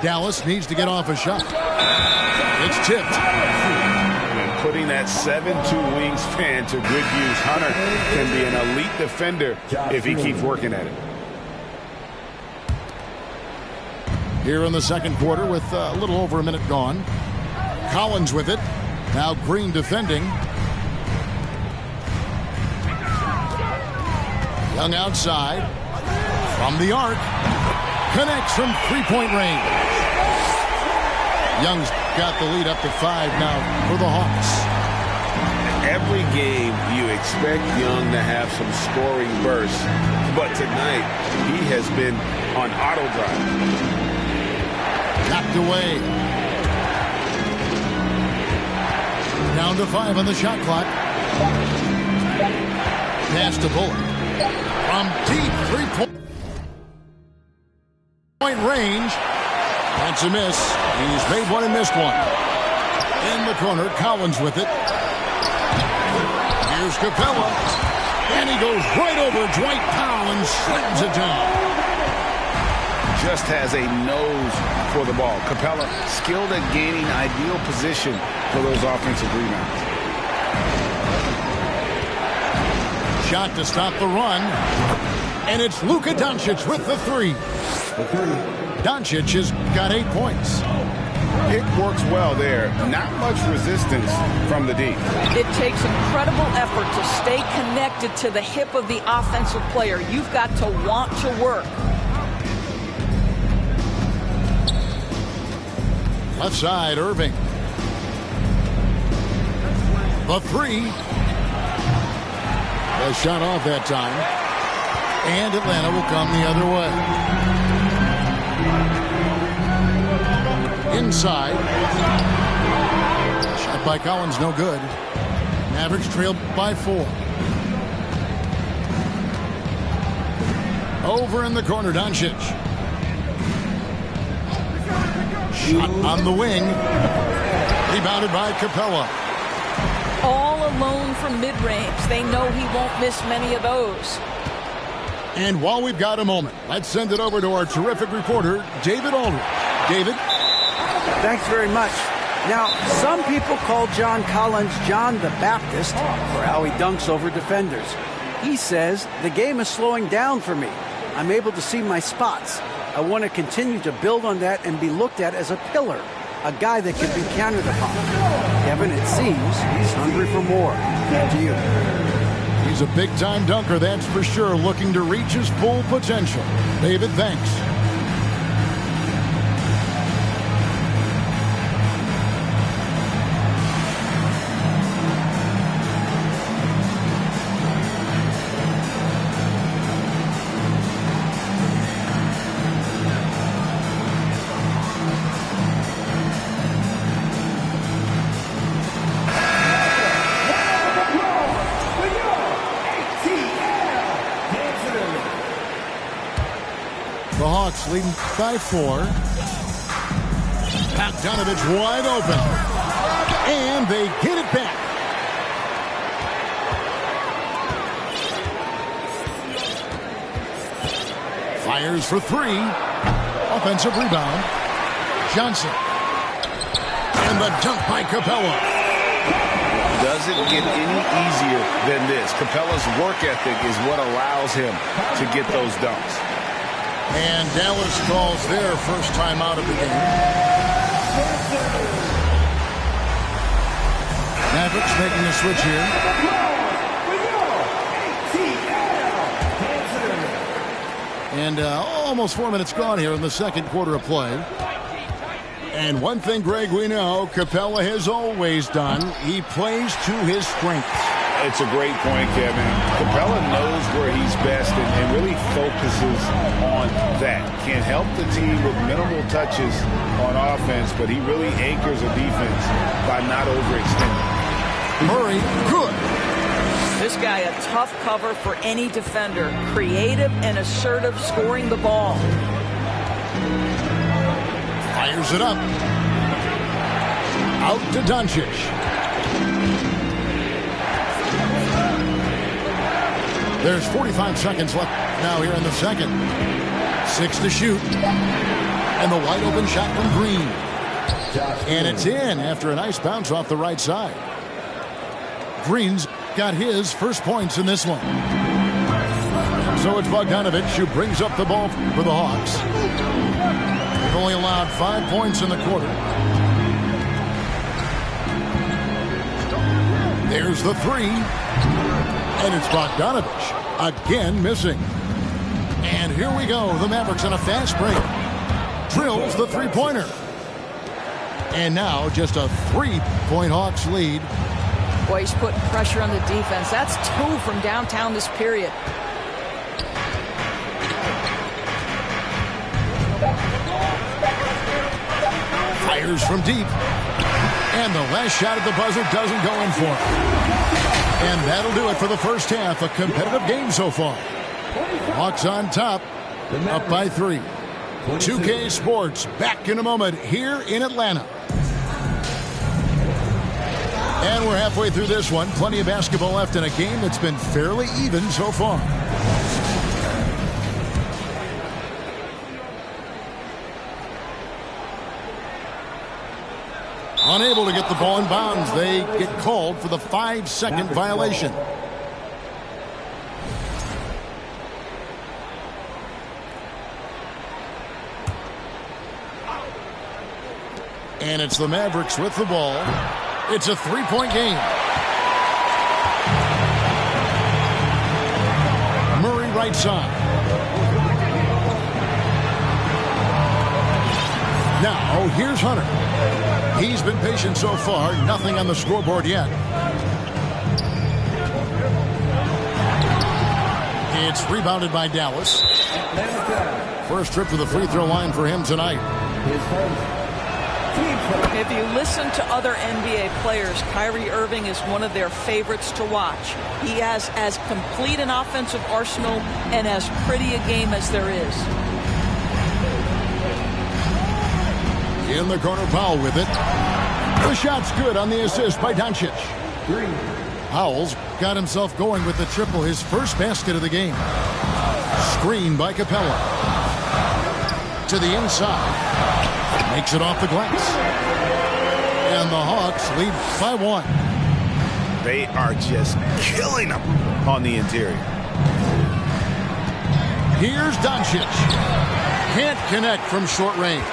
Dallas needs to get off a shot. It's tipped. And putting that 7'2" wingspan to good use. Hunter can be an elite defender if he keeps working at it. Here in the second quarter with a little over a minute gone. Collins with it. Now Green defending. Young outside. From the arc. Connects from three-point range. Young's got the lead up to 5 now for the Hawks. Every game you expect Young to have some scoring bursts, but tonight he has been on auto drive. Knocked away. Down to 5 on the shot clock. Pass to Bullock. From deep three-point range. That's a miss. He's made one and missed one. In the corner, Collins with it. Here's Capella. And he goes right over Dwight Powell and slams it down. Just has a nose for the ball. Capella skilled at gaining ideal position for those offensive rebounds. Shot to stop the run. And it's Luka Doncic with the 3. Doncic has got 8 points. Pick works well there. Not much resistance from the D. It takes incredible effort to stay connected to the hip of the offensive player. You've got to want to work. Left side, Irving. The 3. The shot off that time. And Atlanta will come the other way. Inside. Shot by Collins, no good. Mavericks trailed by 4. Over in the corner, Doncic. Shot on the wing. Rebounded by Capella. All alone from mid-range. They know he won't miss many of those. And while we've got a moment, let's send it over to our terrific reporter, David Aldridge. David? Thanks very much. Now, some people call John Collins John the Baptist for how he dunks over defenders. He says, the game is slowing down for me. I'm able to see my spots. I want to continue to build on that and be looked at as a pillar, a guy that can be counted upon. Kevin, it seems he's hungry for more. Back to you. He's a big-time dunker, that's for sure, looking to reach his full potential. David, thanks. The Hawks leading by 4. Bogdanovich wide open. And they get it back. Fires for 3. Offensive rebound. Johnson. And the dunk by Capella. Doesn't get any easier than this. Capella's work ethic is what allows him to get those dunks. And Dallas calls their first time out of the game. Mavericks making a switch here. And almost 4 minutes gone here in the second quarter of play. And one thing, Greg, we know Capella has always done. He plays to his strengths. It's a great point, Kevin. Capella knows where he's best and really focuses on that. Can help the team with minimal touches on offense, but he really anchors a defense by not overextending. Murray, good. This guy, a tough cover for any defender. Creative and assertive scoring the ball. Fires it up. Out to Doncic. There's 45 seconds left now here in the second. 6 to shoot. And the wide open shot from Green. And it's in after a nice bounce off the right side. Green's got his first points in this one. So it's Bogdanovich who brings up the ball for the Hawks. They've only allowed 5 points in the quarter. There's the three. And it's Bogdanovich again missing. And here we go. The Mavericks on a fast break. Drills the three-pointer. And now just a 3-point Hawks lead. Boy, he's putting pressure on the defense. That's 2 from downtown this period. Fires from deep. And the last shot at the buzzer doesn't go in for him. And that'll do it for the first half. A competitive game so far. Hawks on top, up by 3. 2K Sports back in a moment here in Atlanta. And we're halfway through this one. Plenty of basketball left in a game that's been fairly even so far. Unable to get the ball in bounds. They get called for the 5-second violation. And it's the Mavericks with the ball. It's a 3-point game. Murray right side. Now, here's Hunter. He's been patient so far. Nothing on the scoreboard yet. It's rebounded by Dallas. First trip to the free throw line for him tonight. If you listen to other NBA players, Kyrie Irving is one of their favorites to watch. He has as complete an offensive arsenal and as pretty a game as there is. In the corner, Powell with it. The shot's good on the assist by Doncic. Powell's got himself going with the triple, his first basket of the game. Screen by Capella. To the inside. Makes it off the glass. And the Hawks lead by 1. They are just killing them on the interior. Here's Doncic. Can't connect from short range.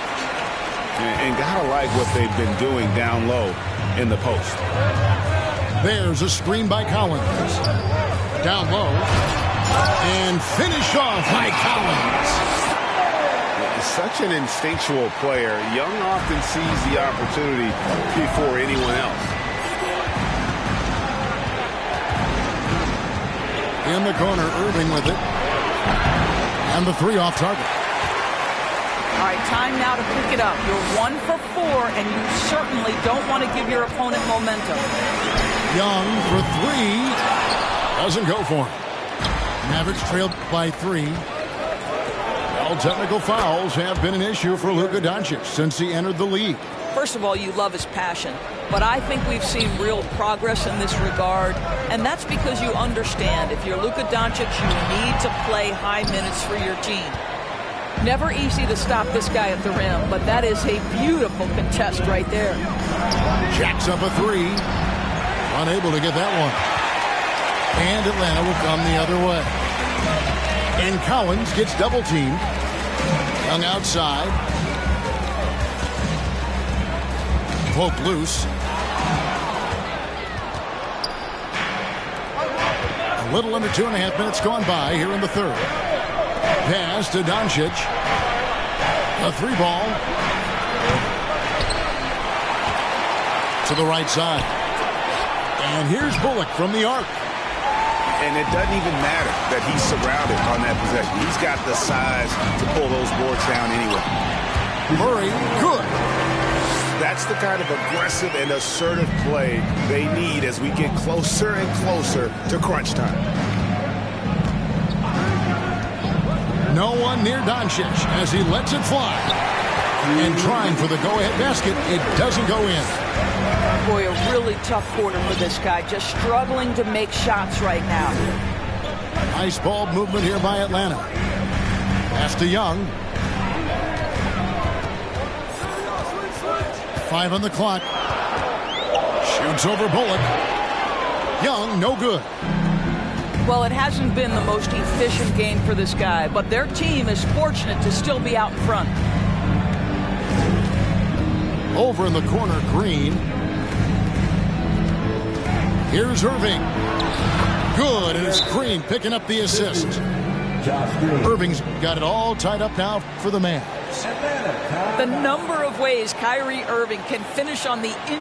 And gotta like what they've been doing down low in the post. There's a screen by Collins. Down low. And finish off by Collins. Such an instinctual player. Young often sees the opportunity before anyone else. In the corner, Irving with it. And the 3 off target. All right, time now to pick it up. You're 1 for 4, and you certainly don't want to give your opponent momentum. Young for 3. Doesn't go for him. Mavericks trailed by 3. All technical fouls have been an issue for Luka Doncic since he entered the league. First of all, you love his passion, but I think we've seen real progress in this regard, and that's because you understand if you're Luka Doncic, you need to play high minutes for your team. Never easy to stop this guy at the rim, but that is a beautiful contest right there. Jacks up a 3. Unable to get that one. And Atlanta will come the other way. And Collins gets double teamed. Young outside. Poke loose. A little under 2.5 minutes gone by here in the third. Pass to Doncic. A 3 ball. To the right side. And here's Bullock from the arc. And it doesn't even matter that he's surrounded on that possession. He's got the size to pull those boards down anyway. Murray, good. That's the kind of aggressive and assertive play they need as we get closer and closer to crunch time. No one near Doncic as he lets it fly. And trying for the go-ahead basket, it doesn't go in. Boy, a really tough quarter for this guy. Just struggling to make shots right now. Nice ball movement here by Atlanta. Pass to Young. 5 on the clock. Shoots over Bullock. Young, no good. Well, it hasn't been the most efficient game for this guy, but their team is fortunate to still be out in front. Over in the corner, Green. Here's Irving. Good, and it's Green picking up the assist. Irving's got it all tied up now for the Mavs. The number of ways Kyrie Irving can finish on the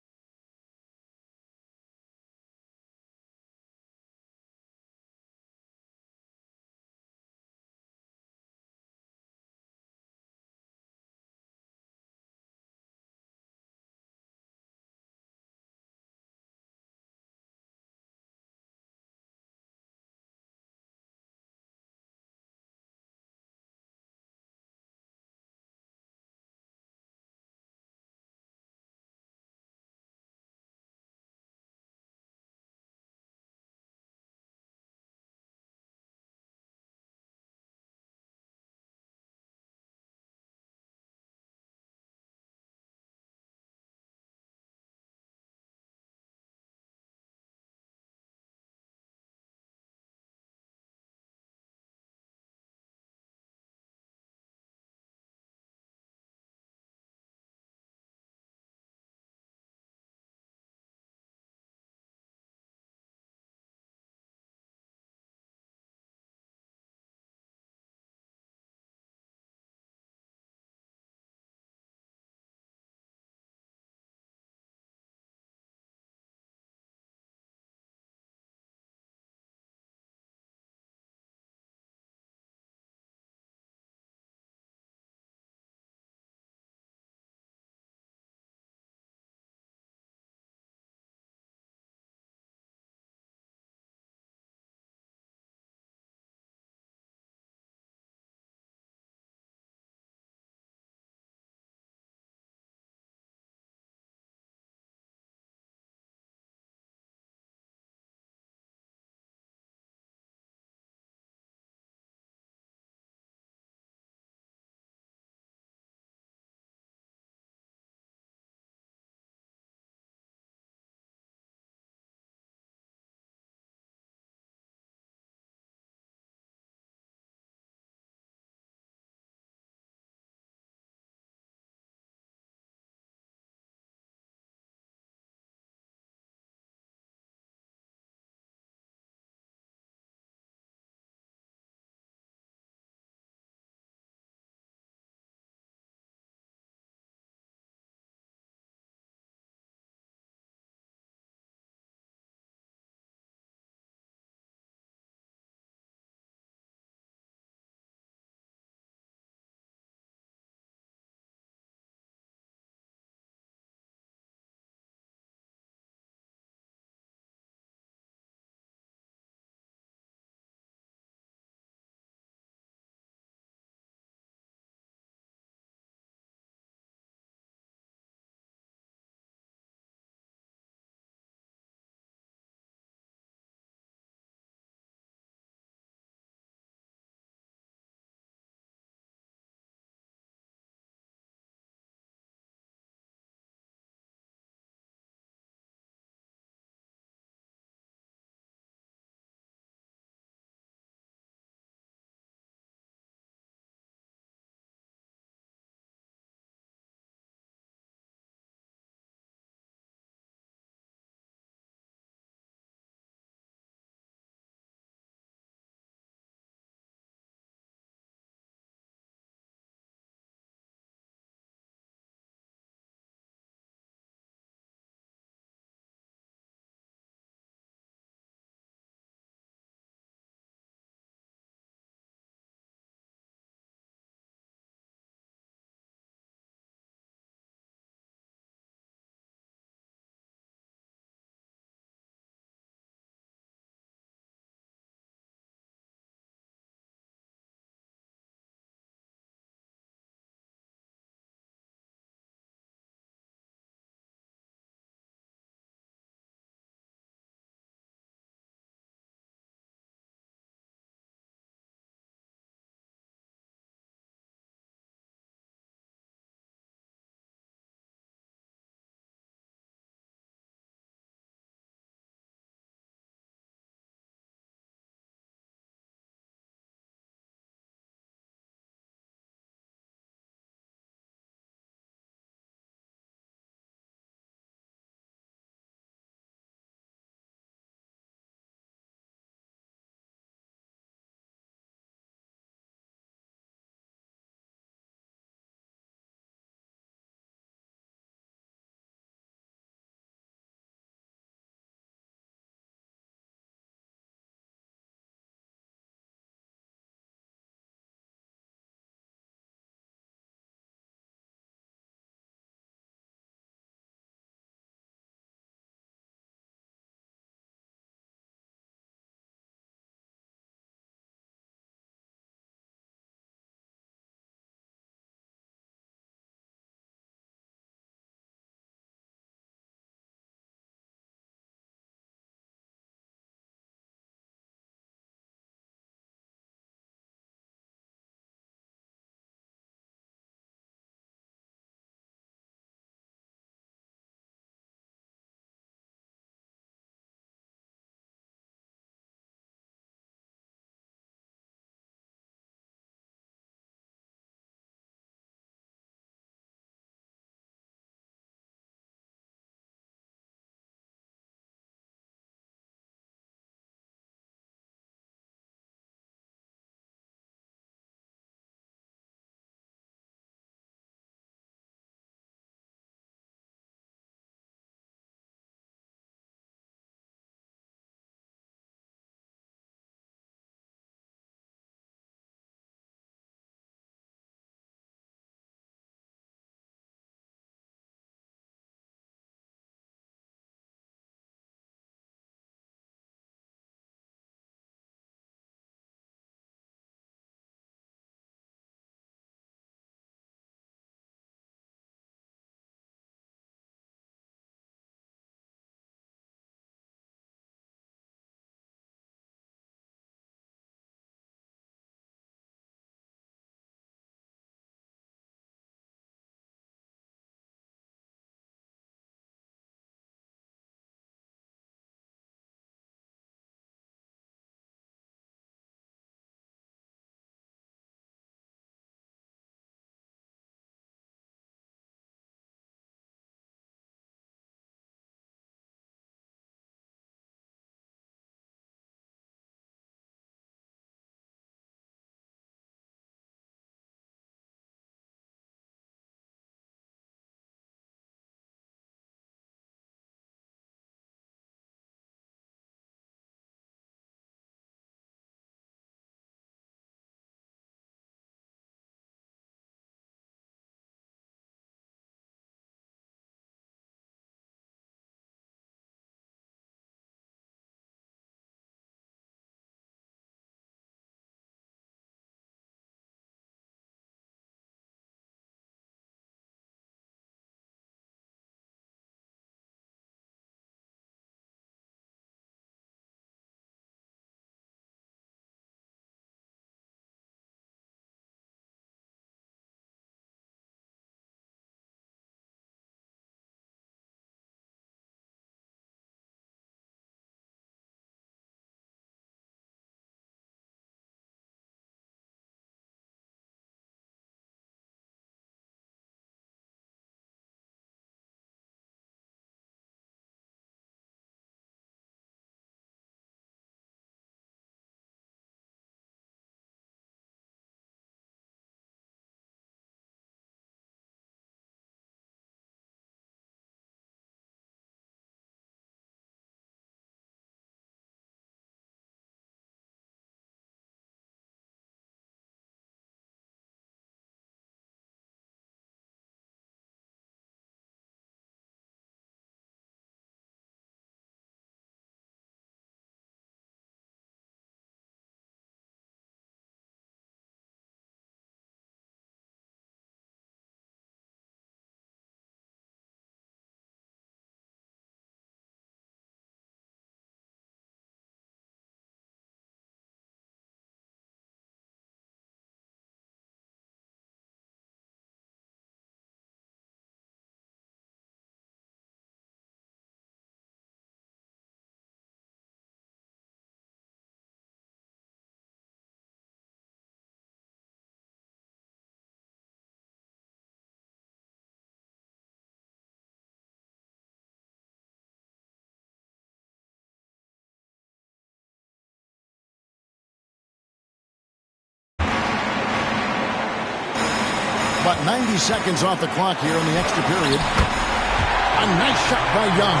About 90 seconds off the clock here in the extra period. A nice shot by Young.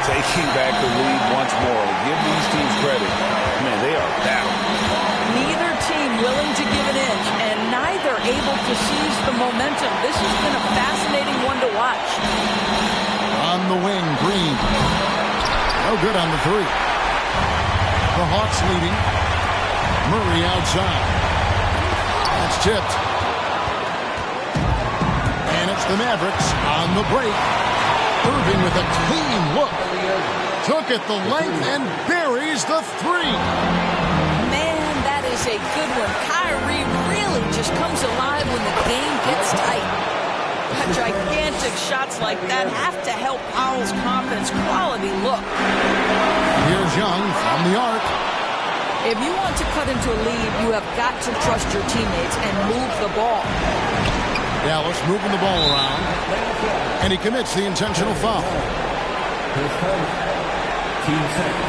Taking back the lead once more. Give these teams credit. Man, they are battling. Neither team willing to give an inch, and neither able to seize the momentum. This has been a fascinating one to watch. On the wing, Green. No good on the three. The Hawks leading. Murray outside. That's tipped. And it's the Mavericks on the break. Irving with a clean look. Took it the length and buries the three. Man, that is a good one. Kyrie really just comes alive when the game gets tight. Gigantic shots like that have to help Powell's confidence. Quality look. Here's Young from the arc. If you want to cut into a lead, you have got to trust your teammates and move the ball. Dallas moving the ball around. And he commits the intentional foul. Team second.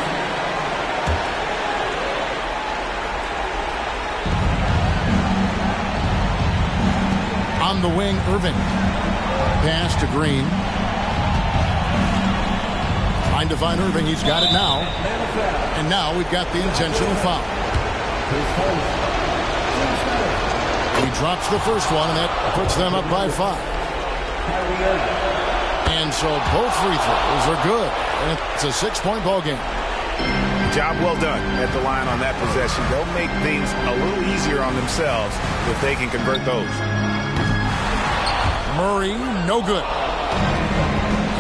On the wing, Irving. Pass to Green. Trying to find Irving. He's got it now. And now we've got the intentional foul. He drops the first one, and that puts them up by 5. And so both free throws are good. And it's a 6-point ball game. Job well done at the line on that possession. They'll make things a little easier on themselves if they can convert those. Murray, no good.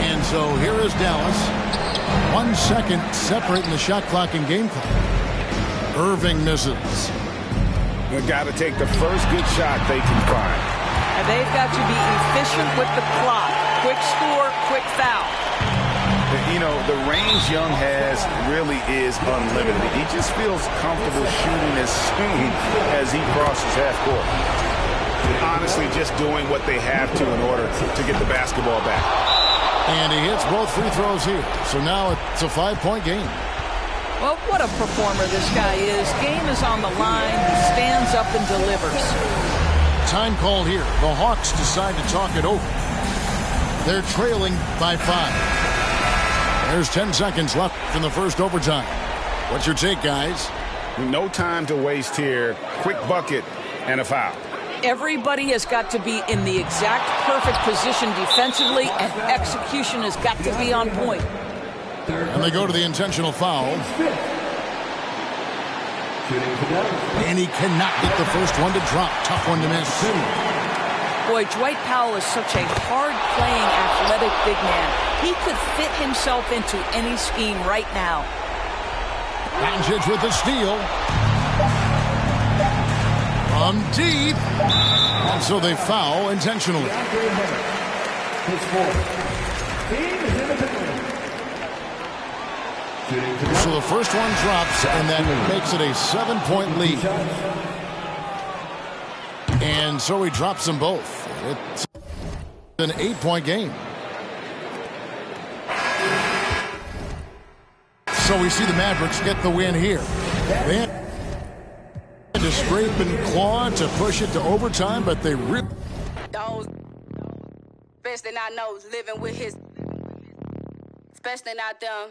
And so here is Dallas. 1 second separating the shot clock and game clock. Irving misses. They've got to take the first good shot they can find. And they've got to be efficient with the clock. Quick score, quick foul. You know, the range Young has really is unlimited. He just feels comfortable shooting as soon as he crosses half court. Honestly, just doing what they have to in order to get the basketball back. And he hits both free throws here. So now it's a 5-point game. Well, what a performer this guy is. Game is on the line. He stands up and delivers. Time call here. The Hawks decide to talk it over. They're trailing by 5. There's 10 seconds left in the first overtime. What's your take, guys? No time to waste here. Quick bucket and a foul. Everybody has got to be in the exact perfect position defensively, and execution has got to be on point. And they go to the intentional foul. And he cannot get the first one to drop. Tough one to miss. Boy, Dwight Powell is such a hard-playing, athletic big man. He could fit himself into any scheme right now. Doncic with the steal. From deep. And so they foul intentionally. So the first one drops, and that makes it a 7-point lead. And so he drops them both. It's an 8-point game. So we see the Mavericks get the win here. They had to scrape and claw to push it to overtime, but they really... Those best that I know is living with his... Especially not them.